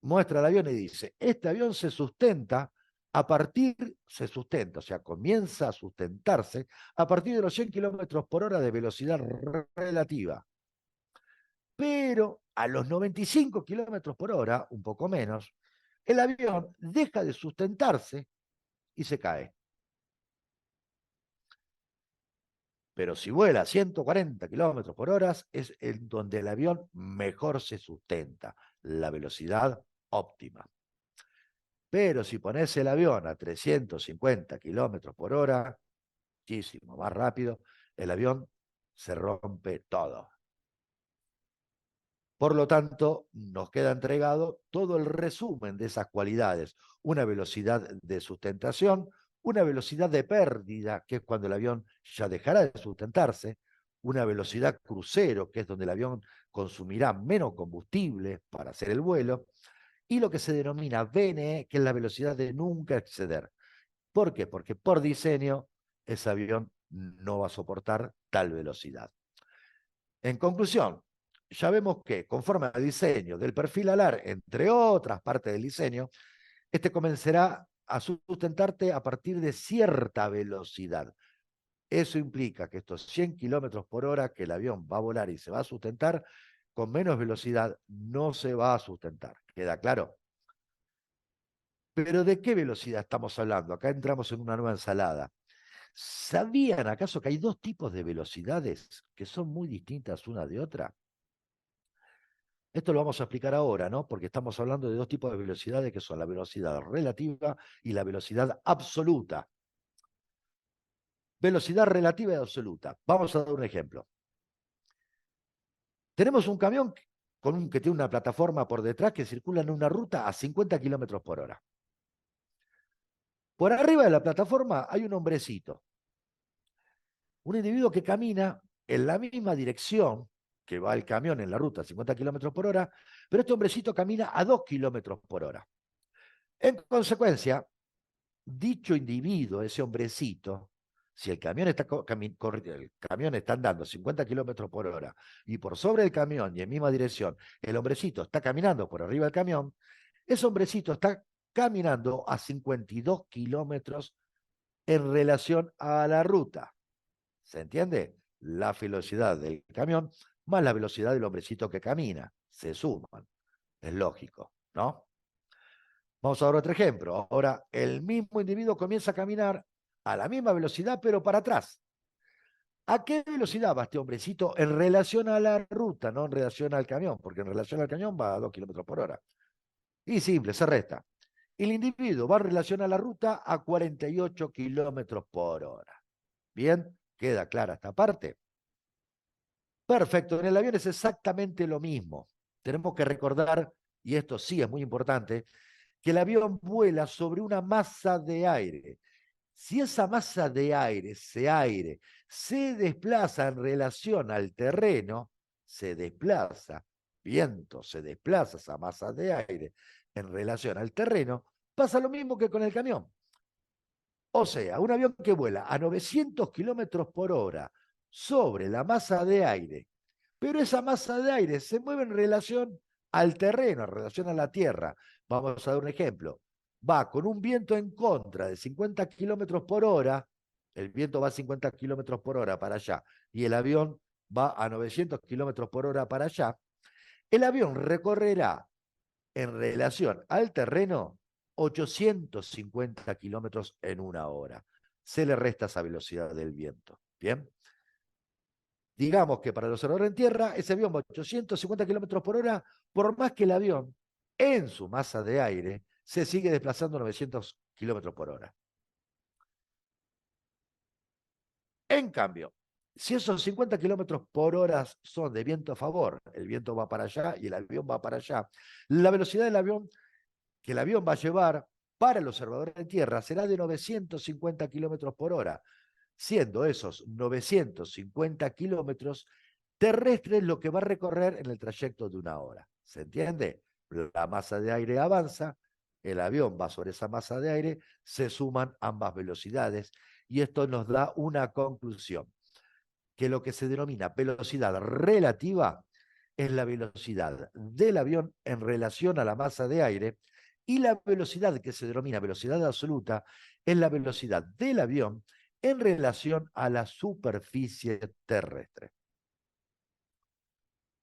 Muestra el avión y dice, este avión se sustenta, o sea, comienza a sustentarse a partir de los 100 kilómetros por hora de velocidad relativa. Pero a los 95 kilómetros por hora, un poco menos, el avión deja de sustentarse y se cae. Pero si vuela a 140 kilómetros por hora, es en donde el avión mejor se sustenta, la velocidad óptima. Pero si pones el avión a 350 kilómetros por hora, muchísimo más rápido, el avión se rompe todo. Por lo tanto, nos queda entregado todo el resumen de esas cualidades. Una velocidad de sustentación, una velocidad de pérdida, que es cuando el avión ya dejará de sustentarse, una velocidad crucero, que es donde el avión consumirá menos combustible para hacer el vuelo, y lo que se denomina VNE, que es la velocidad de nunca exceder. ¿Por qué? Porque por diseño ese avión no va a soportar tal velocidad. En conclusión, ya vemos que conforme al diseño del perfil alar, entre otras partes del diseño, este comenzará a sustentarte a partir de cierta velocidad. Eso implica que estos 100 kilómetros por hora que el avión va a volar y se va a sustentar, con menos velocidad no se va a sustentar. ¿Queda claro? Pero ¿de qué velocidad estamos hablando? Acá entramos en una nueva ensalada. ¿Sabían acaso que hay dos tipos de velocidades que son muy distintas una de otra? Esto lo vamos a explicar ahora, ¿no? Porque estamos hablando de dos tipos de velocidades que son la velocidad relativa y la velocidad absoluta. Velocidad relativa y absoluta. Vamos a dar un ejemplo. Tenemos un camión que tiene una plataforma por detrás que circula en una ruta a 50 kilómetros por hora. Por arriba de la plataforma hay un hombrecito, un individuo que camina en la misma dirección que va el camión en la ruta a 50 kilómetros por hora, pero este hombrecito camina a 2 kilómetros por hora. En consecuencia, dicho individuo, ese hombrecito, si el camión el camión está andando 50 kilómetros por hora y por sobre el camión y en misma dirección, el hombrecito está caminando por arriba del camión, ese hombrecito está caminando a 52 kilómetros en relación a la ruta. ¿Se entiende? La velocidad del camión más la velocidad del hombrecito que camina. Se suman. Es lógico, ¿no? Vamos a dar otro ejemplo. Ahora, el mismo individuo comienza a caminar a la misma velocidad, pero para atrás. ¿A qué velocidad va este hombrecito en relación a la ruta, no en relación al camión? Porque en relación al camión va a 2 kilómetros por hora. Y simple, se resta. El individuo va en relación a la ruta a 48 kilómetros por hora. Bien, queda clara esta parte. Perfecto, en el avión es exactamente lo mismo. Tenemos que recordar, y esto sí es muy importante, que el avión vuela sobre una masa de aire. Si esa masa de aire, ese aire, se desplaza en relación al terreno, se desplaza, viento, se desplaza esa masa de aire en relación al terreno, pasa lo mismo que con el camión. O sea, un avión que vuela a 900 kilómetros por hora sobre la masa de aire, pero esa masa de aire se mueve en relación al terreno, en relación a la tierra. Vamos a dar un ejemplo. Va con un viento en contra de 50 kilómetros por hora, el viento va a 50 kilómetros por hora para allá, y el avión va a 900 kilómetros por hora para allá. El avión recorrerá en relación al terreno 850 kilómetros en una hora. Se le resta esa velocidad del viento. Bien. Digamos que para el observador en tierra, ese avión va a 850 kilómetros por hora, por más que el avión, en su masa de aire, se sigue desplazando 900 kilómetros por hora. En cambio, si esos 50 kilómetros por hora son de viento a favor, el viento va para allá y el avión va para allá, la velocidad del avión que el avión va a llevar para el observador en tierra será de 950 kilómetros por hora, siendo esos 950 kilómetros terrestres lo que va a recorrer en el trayecto de una hora. ¿Se entiende? La masa de aire avanza, el avión va sobre esa masa de aire, se suman ambas velocidades y esto nos da una conclusión, que lo que se denomina velocidad relativa es la velocidad del avión en relación a la masa de aire y la velocidad que se denomina velocidad absoluta es la velocidad del avión en relación a la superficie terrestre.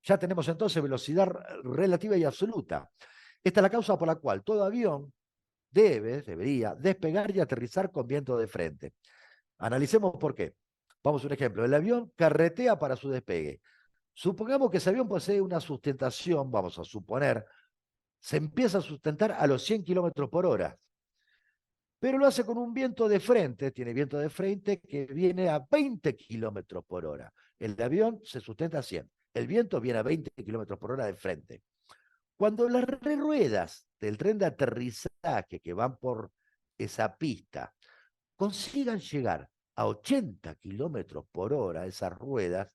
Ya tenemos entonces velocidad relativa y absoluta. Esta es la causa por la cual todo avión debería despegar y aterrizar con viento de frente. Analicemos por qué. Vamos a un ejemplo. El avión carretea para su despegue. Supongamos que ese avión posee una sustentación, vamos a suponer, se empieza a sustentar a los 100 kilómetros por hora, pero lo hace con un viento de frente, tiene viento de frente que viene a 20 kilómetros por hora. El avión se sustenta a 100, el viento viene a 20 kilómetros por hora de frente. Cuando las ruedas del tren de aterrizaje que van por esa pista consigan llegar a 80 kilómetros por hora, esas ruedas,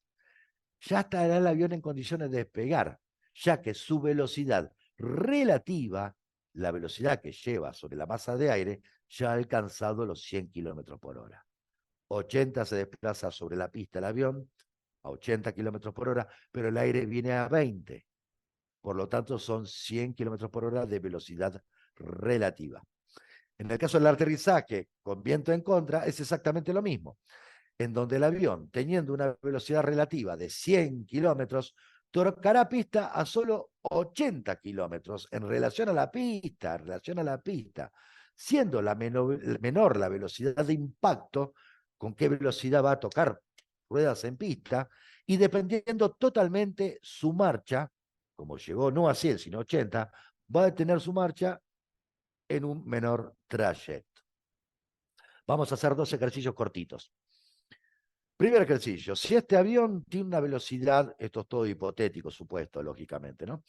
ya estará el avión en condiciones de despegar, ya que su velocidad relativa, la velocidad que lleva sobre la masa de aire, ya ha alcanzado los 100 kilómetros por hora. 80 se desplaza sobre la pista el avión a 80 kilómetros por hora, pero el aire viene a 20. Por lo tanto, son 100 kilómetros por hora de velocidad relativa. En el caso del aterrizaje con viento en contra, es exactamente lo mismo, en donde el avión, teniendo una velocidad relativa de 100 kilómetros, tocará pista a solo 80 kilómetros en relación a la pista, siendo menor la velocidad de impacto, con qué velocidad va a tocar ruedas en pista, y dependiendo totalmente su marcha, como llegó no a 100 sino 80, va a detener su marcha en un menor trayecto. Vamos a hacer 2 ejercicios cortitos. Primer ejercicio, si este avión tiene una velocidad, esto es todo hipotético, supuesto, lógicamente, ¿no?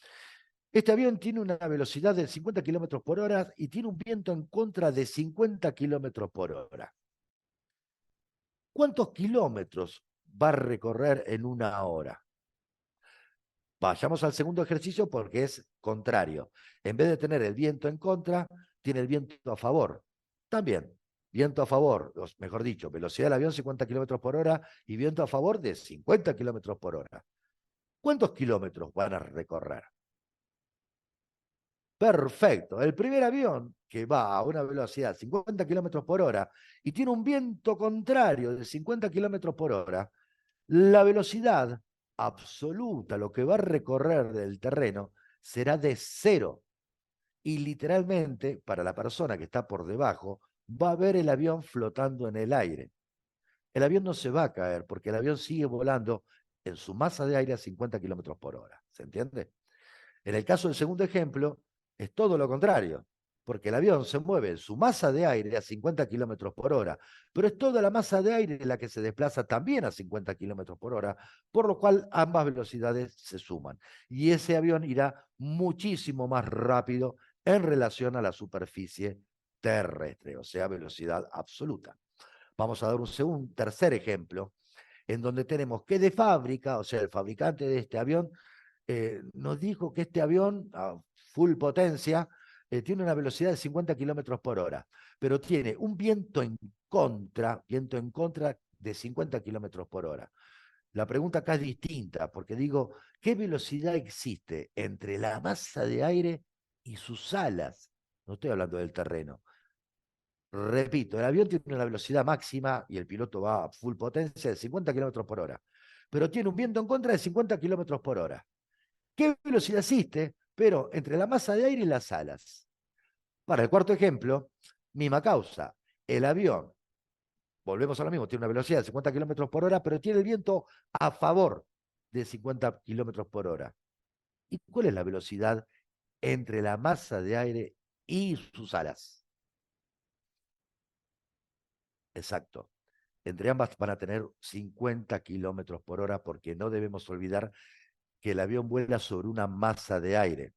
Este avión tiene una velocidad de 50 kilómetros por hora y tiene un viento en contra de 50 kilómetros por hora. ¿Cuántos kilómetros va a recorrer en una hora? Vayamos al segundo ejercicio porque es contrario. En vez de tener el viento en contra, tiene el viento a favor. También, viento a favor, mejor dicho, velocidad del avión 50 kilómetros por hora y viento a favor de 50 kilómetros por hora. ¿Cuántos kilómetros van a recorrer? Perfecto. El primer avión que va a una velocidad de 50 kilómetros por hora y tiene un viento contrario de 50 kilómetros por hora, la velocidad absoluta, lo que va a recorrer del terreno, será de 0. Y literalmente, para la persona que está por debajo, va a ver el avión flotando en el aire. El avión no se va a caer porque el avión sigue volando en su masa de aire a 50 kilómetros por hora. ¿Se entiende? En el caso del segundo ejemplo, es todo lo contrario, porque el avión se mueve en su masa de aire a 50 kilómetros por hora, pero es toda la masa de aire la que se desplaza también a 50 kilómetros por hora, por lo cual ambas velocidades se suman. Y ese avión irá muchísimo más rápido en relación a la superficie terrestre, o sea, velocidad absoluta. Vamos a dar un tercer ejemplo, en donde tenemos que de fábrica, o sea, el fabricante de este avión, nos dijo que este avión a full potencia tiene una velocidad de 50 kilómetros por hora, pero tiene un viento en contra de 50 kilómetros por hora. La pregunta acá es distinta, porque digo, ¿qué velocidad existe entre la masa de aire y sus alas? No estoy hablando del terreno. Repito, el avión tiene una velocidad máxima y el piloto va a full potencia de 50 kilómetros por hora, pero tiene un viento en contra de 50 kilómetros por hora. ¿Qué velocidad existe? Pero entre la masa de aire y las alas. Para el cuarto ejemplo, misma causa. El avión, volvemos a lo mismo, tiene una velocidad de 50 kilómetros por hora, pero tiene el viento a favor de 50 kilómetros por hora. ¿Y cuál es la velocidad entre la masa de aire y sus alas? Exacto. Entre ambas van a tener 50 kilómetros por hora porque no debemos olvidar que el avión vuela sobre una masa de aire.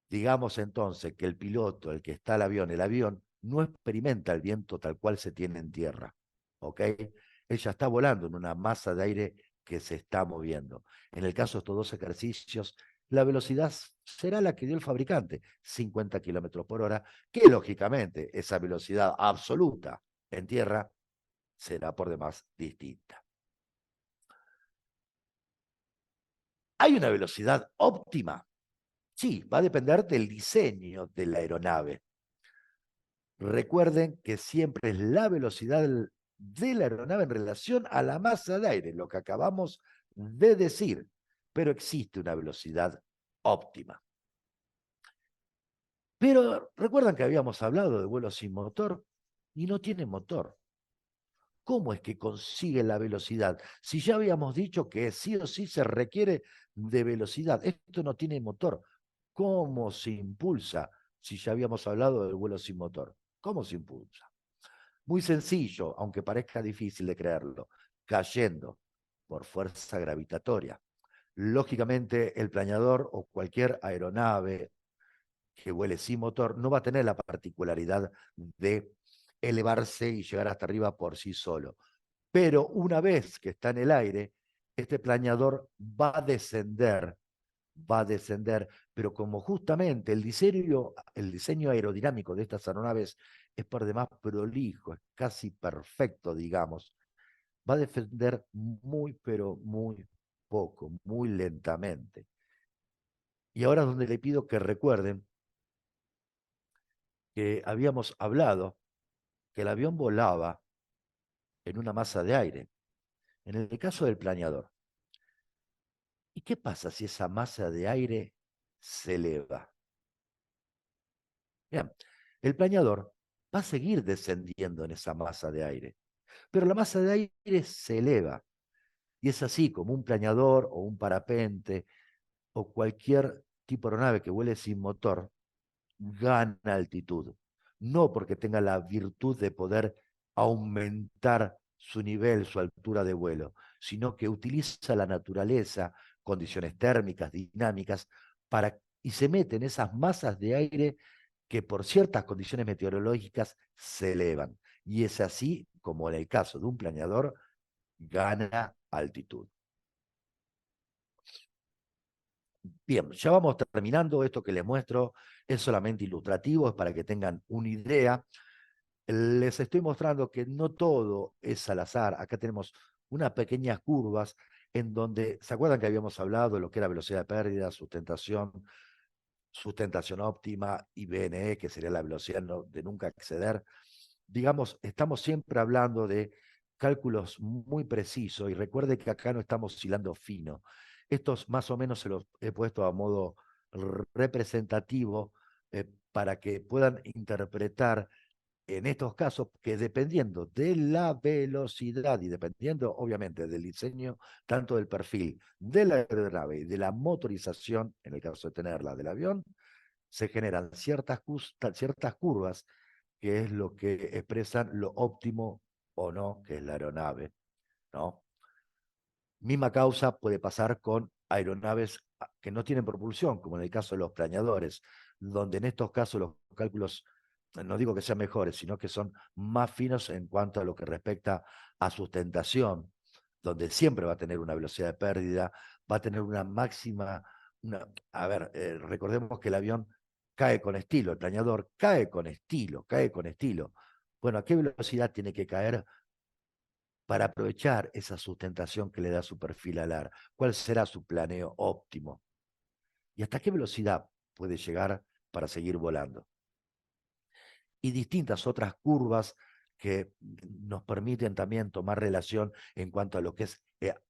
Digamos entonces que el piloto, el que está el avión no experimenta el viento tal cual se tiene en tierra, ¿ok? Ella está volando en una masa de aire que se está moviendo. En el caso de estos 2 ejercicios, la velocidad será la que dio el fabricante, 50 kilómetros por hora, que lógicamente esa velocidad absoluta en tierra será por demás distinta. ¿Hay una velocidad óptima? Sí, va a depender del diseño de la aeronave. Recuerden que siempre es la velocidad de la aeronave en relación a la masa de aire, lo que acabamos de decir, pero existe una velocidad óptima. Pero recuerdan que habíamos hablado de vuelos sin motor y no tiene motor. ¿Cómo es que consigue la velocidad? Si ya habíamos dicho que sí o sí se requiere de velocidad. Esto no tiene motor. ¿Cómo se impulsa? Si ya habíamos hablado del vuelo sin motor. ¿Cómo se impulsa? Muy sencillo, aunque parezca difícil de creerlo. Cayendo por fuerza gravitatoria. Lógicamente, el planeador o cualquier aeronave que vuele sin motor no va a tener la particularidad de elevarse y llegar hasta arriba por sí solo. Pero una vez que está en el aire, este planeador va a descender, pero como justamente el diseño aerodinámico de estas aeronaves es por demás prolijo, es casi perfecto, digamos, va a descender muy, pero muy poco, muy lentamente. Y ahora es donde le pido que recuerden que habíamos hablado que el avión volaba en una masa de aire. En el caso del planeador, ¿y qué pasa si esa masa de aire se eleva? Bien, el planeador va a seguir descendiendo en esa masa de aire, pero la masa de aire se eleva. Y es así como un planeador o un parapente o cualquier tipo de aeronave que vuele sin motor gana altitud. No porque tenga la virtud de poder aumentar su nivel, su altura de vuelo, sino que utiliza la naturaleza, condiciones térmicas, dinámicas, y se mete en esas masas de aire que por ciertas condiciones meteorológicas se elevan. Y es así como en el caso de un planeador gana altitud. Bien, ya vamos terminando. Esto que les muestro es solamente ilustrativo, es para que tengan una idea. Les estoy mostrando que no todo es al azar. Acá tenemos unas pequeñas curvas en donde, ¿se acuerdan que habíamos hablado de lo que era velocidad de pérdida, sustentación óptima y BNE, que sería la velocidad de nunca exceder? Digamos, estamos siempre hablando de cálculos muy precisos y recuerde que acá no estamos hilando fino. Estos más o menos se los he puesto a modo representativo para que puedan interpretar en estos casos que dependiendo de la velocidad y dependiendo obviamente del diseño, tanto del perfil de la aeronave y de la motorización, en el caso de tenerla del avión, se generan ciertas curvas que es lo que expresan lo óptimo o no que es la aeronave, ¿no? Misma causa puede pasar con aeronaves que no tienen propulsión, como en el caso de los planeadores, donde en estos casos los cálculos, no digo que sean mejores, sino que son más finos en cuanto a lo que respecta a sustentación, donde siempre va a tener una velocidad de pérdida, va a tener una máxima, a ver, recordemos que el avión cae con estilo, el planeador cae con estilo, cae con estilo. Bueno, ¿a qué velocidad tiene que caer para aprovechar esa sustentación que le da su perfil alar? ¿Cuál será su planeo óptimo? ¿Y hasta qué velocidad puede llegar para seguir volando? Y distintas otras curvas que nos permiten también tomar relación en cuanto a lo que es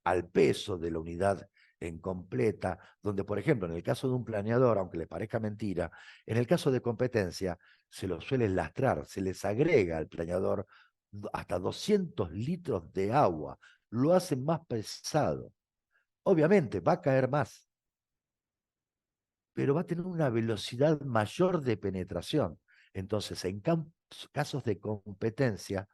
al peso de la unidad en completa, donde, por ejemplo, en el caso de un planeador, aunque le parezca mentira, en el caso de competencia, se lo suele lastrar, se les agrega al planeador hasta 200 litros de agua, lo hacen más pesado. Obviamente va a caer más, pero va a tener una velocidad mayor de penetración. Entonces, en casos de competencia,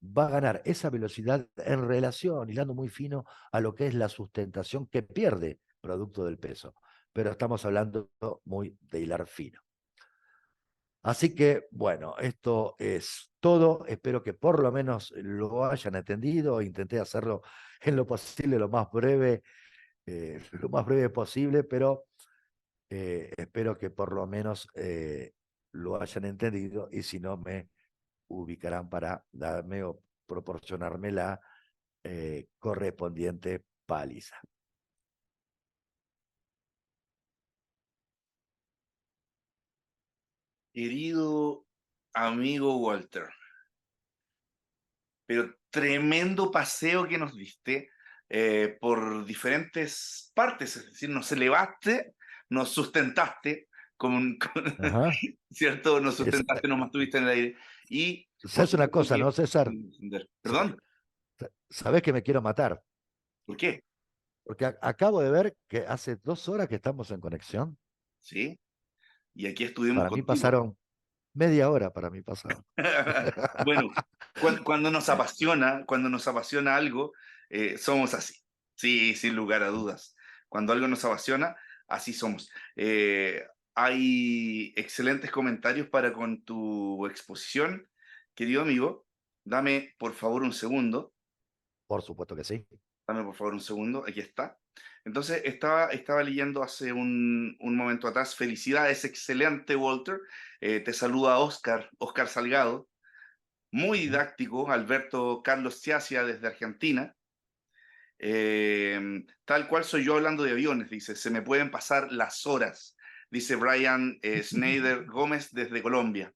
va a ganar esa velocidad en relación, hilando muy fino, a lo que es la sustentación que pierde producto del peso. Pero estamos hablando muy de hilar fino. Así que, bueno, esto es todo. Espero que por lo menos lo hayan entendido. Intenté hacerlo en lo posible, lo más breve posible, pero Espero que por lo menos lo hayan entendido y si no me ubicarán para darme o proporcionarme la correspondiente paliza. Querido amigo Walter, pero tremendo paseo que nos diste por diferentes partes, es decir, nos elevaste, nos sustentaste, Ajá. ¿cierto? Nos Es- sustentaste, nos mantuviste en el aire y, por ¿Sabes una supuesto, cosa, no, que... César? Perdón, Sabés que me quiero matar, ¿por qué? porque acabo de ver que hace 2 horas que estamos en conexión. Sí, y aquí estuvimos Para mí contigo. pasaron media hora, para mí pasaron. Bueno, cuando nos apasiona algo, somos así. Sí, sin lugar a dudas. Cuando algo nos apasiona, así somos. Hay excelentes comentarios para con tu exposición, querido amigo. Dame por favor un segundo. Por supuesto que sí. Dame por favor un segundo. Aquí está. Entonces, estaba leyendo hace un momento atrás. Felicidades, excelente, Walter. Te saluda Oscar Salgado. Muy Ujú. didáctico, Alberto Carlos Ciacia desde Argentina. Tal cual soy yo hablando de aviones, dice, se me pueden pasar las horas, dice Brian Schneider Gómez desde Colombia,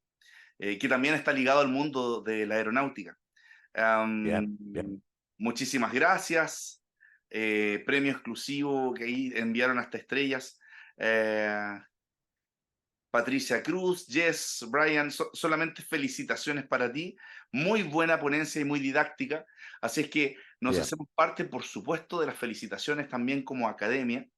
que también está ligado al mundo de la aeronáutica. Bien, bien. Muchísimas gracias. Premio exclusivo que ahí enviaron hasta estrellas. Eh, Patricia Cruz, Jess, Brian, solamente felicitaciones para ti. Muy buena ponencia y muy didáctica. Así es que nos Bien. hacemos parte, por supuesto, de las felicitaciones también como academia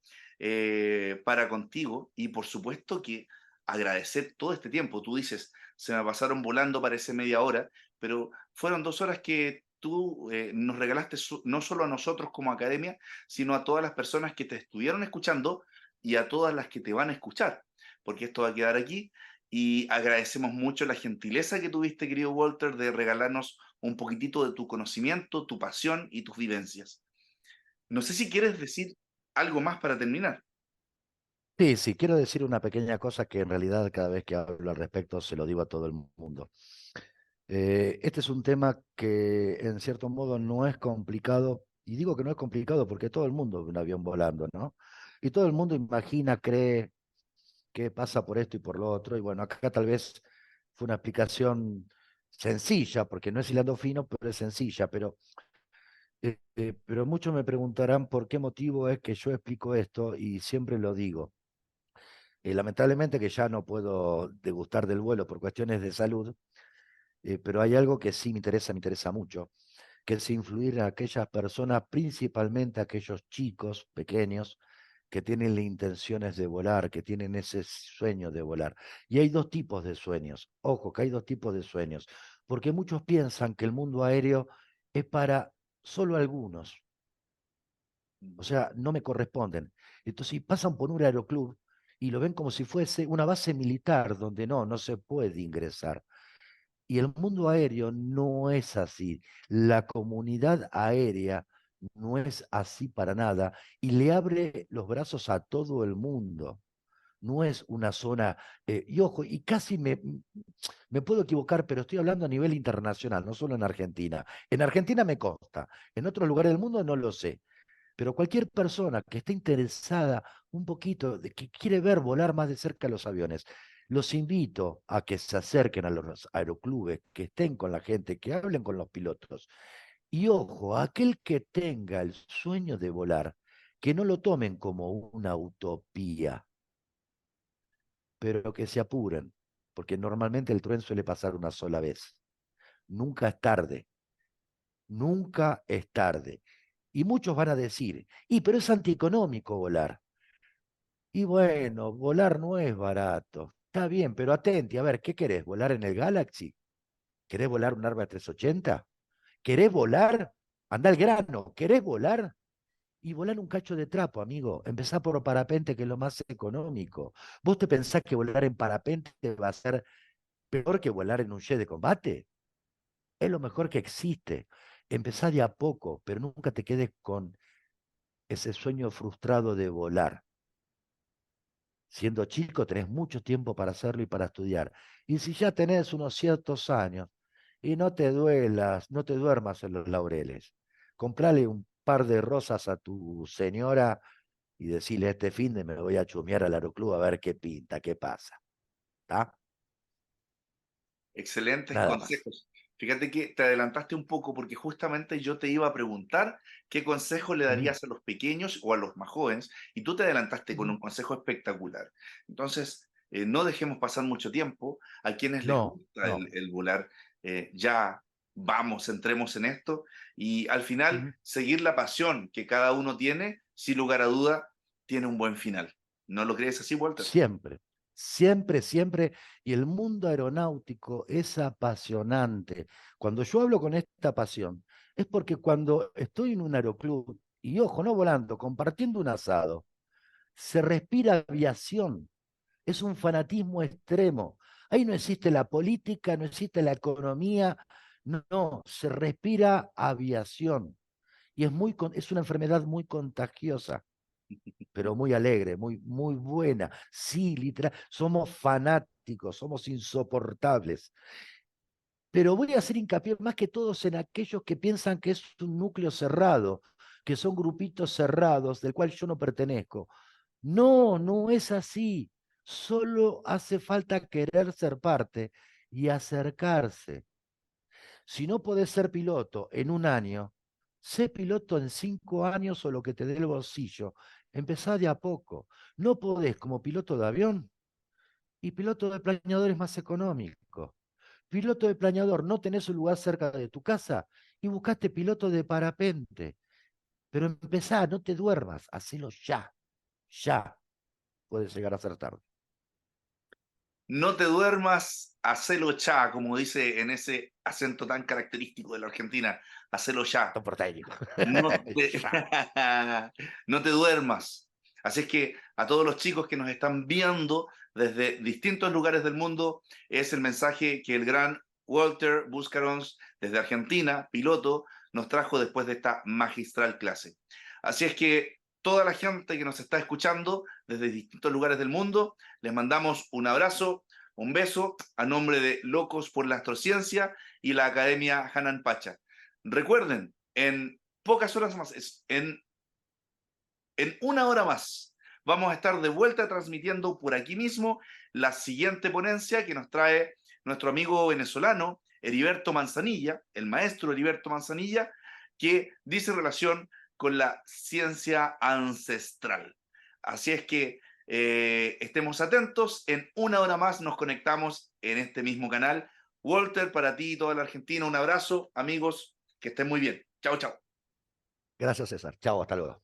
para contigo y por supuesto que agradecer todo este tiempo. Tú dices, se me pasaron volando, parece media hora, pero fueron 2 horas que tú nos regalaste no solo a nosotros como academia, sino a todas las personas que te estuvieron escuchando y a todas las que te van a escuchar porque esto va a quedar aquí. Y agradecemos mucho la gentileza que tuviste, querido Walter, de regalarnos un poquitito de tu conocimiento, tu pasión y tus vivencias. No sé si quieres decir algo más para terminar. Sí, sí, quiero decir una pequeña cosa que en realidad cada vez que hablo al respecto se lo digo a todo el mundo. Este es un tema que en cierto modo no es complicado, y digo que no es complicado porque todo el mundo ve un avión volando, ¿no? Y todo el mundo imagina, cree que pasa por esto y por lo otro, y bueno, acá tal vez fue una explicación sencilla, porque no es hilando fino, pero es sencilla, pero muchos me preguntarán por qué motivo es que yo explico esto y siempre lo digo. Lamentablemente que ya no puedo degustar del vuelo por cuestiones de salud, pero hay algo que sí me interesa mucho, que es influir a aquellas personas, principalmente a aquellos chicos pequeños que tienen las intenciones de volar, que tienen ese sueño de volar. Y hay dos tipos de sueños. Ojo, que hay dos tipos de sueños, porque muchos piensan que el mundo aéreo es para solo algunos, o sea, no me corresponden. Entonces, y pasan por un aeroclub y lo ven como si fuese una base militar donde no se puede ingresar. Y el mundo aéreo no es así. La comunidad aérea no es así para nada y le abre los brazos a todo el mundo. No es una zona, y ojo, y casi me puedo equivocar, pero estoy hablando a nivel internacional, no solo en Argentina. En Argentina me consta, en otros lugares del mundo no lo sé. Pero cualquier persona que esté interesada un poquito, que quiere ver volar más de cerca los aviones, los invito a que se acerquen a los aeroclubes, que estén con la gente, que hablen con los pilotos. Y ojo, aquel que tenga el sueño de volar, que no lo tomen como una utopía, pero que se apuren, porque normalmente el tren suele pasar una sola vez. Nunca es tarde, nunca es tarde. Y muchos van a decir, pero es antieconómico volar. Y bueno, volar no es barato. Está bien, pero atenti, a ver, ¿qué querés? ¿Volar en el Galaxy? ¿Querés volar un Airbus 380? ¿Querés volar? Anda al grano, ¿querés volar? Y volar un cacho de trapo, amigo. Empezá por parapente, que es lo más económico. ¿Vos te pensás que volar en parapente va a ser peor que volar en un jet de combate? Es lo mejor que existe. Empezá de a poco, pero nunca te quedes con ese sueño frustrado de volar. Siendo chico tenés mucho tiempo para hacerlo y para estudiar. Y si ya tenés unos ciertos años, y no te duelas, no te duermas en los laureles. Comprale un par de rosas a tu señora y decirle este fin de me voy a chumear al aeroclub a ver qué pinta, qué pasa. ¿Está? Excelentes Nada más. consejos. Fíjate que te adelantaste un poco porque justamente yo te iba a preguntar qué consejo le Ujú, darías a los pequeños o a los más jóvenes y tú te adelantaste con ujú. un consejo espectacular. Entonces, no dejemos pasar mucho tiempo a quienes les No, gusta no. el volar. Ya vamos, entremos en esto y al final Ujú. seguir la pasión que cada uno tiene, sin lugar a duda, tiene un buen final. ¿No lo crees así, Walter? Siempre, siempre, siempre. Y el mundo aeronáutico es apasionante. Cuando yo hablo con esta pasión, es porque cuando estoy en un aeroclub, y ojo, no volando, compartiendo un asado, se respira aviación. Es un fanatismo extremo. Ahí no existe la política, no existe la economía, no, no, se respira aviación. Y es una enfermedad muy contagiosa, pero muy alegre, muy, muy buena. Sí, literal, somos fanáticos, somos insoportables. Pero voy a hacer hincapié más que todos en aquellos que piensan que es un núcleo cerrado, que son grupitos cerrados del cual yo no pertenezco. No, no es así. Solo hace falta querer ser parte y acercarse. Si no podés ser piloto en un año, sé piloto en 5 años o lo que te dé el bolsillo. Empezá de a poco. No podés como piloto de avión y piloto de planeador es más económico. Piloto de planeador, no tenés un lugar cerca de tu casa y buscaste piloto de parapente. Pero empezá, no te duermas, hacelo ya, ya. Puede llegar a ser tarde. No te duermas, hacelo ya, como dice en ese acento tan característico de la Argentina, hacelo ya. Tan porteño. No te, Ya. no te duermas. Así es que a todos los chicos que nos están viendo desde distintos lugares del mundo, es el mensaje que el gran Walter Buscarons desde Argentina, piloto, nos trajo después de esta magistral clase. Así es que toda la gente que nos está escuchando desde distintos lugares del mundo, les mandamos un abrazo, un beso a nombre de Locos por la Astrociencia y la Academia Hanan Pacha. Recuerden, en pocas horas más, en una hora más, vamos a estar de vuelta transmitiendo por aquí mismo la siguiente ponencia que nos trae nuestro amigo venezolano Heriberto Manzanilla, el maestro Heriberto Manzanilla, que dice relación con la ciencia ancestral. Así es que estemos atentos, en una hora más nos conectamos en este mismo canal. Walter, para ti y toda la Argentina, un abrazo, amigos, que estén muy bien. Chao, chao. Gracias, César. Chao, hasta luego.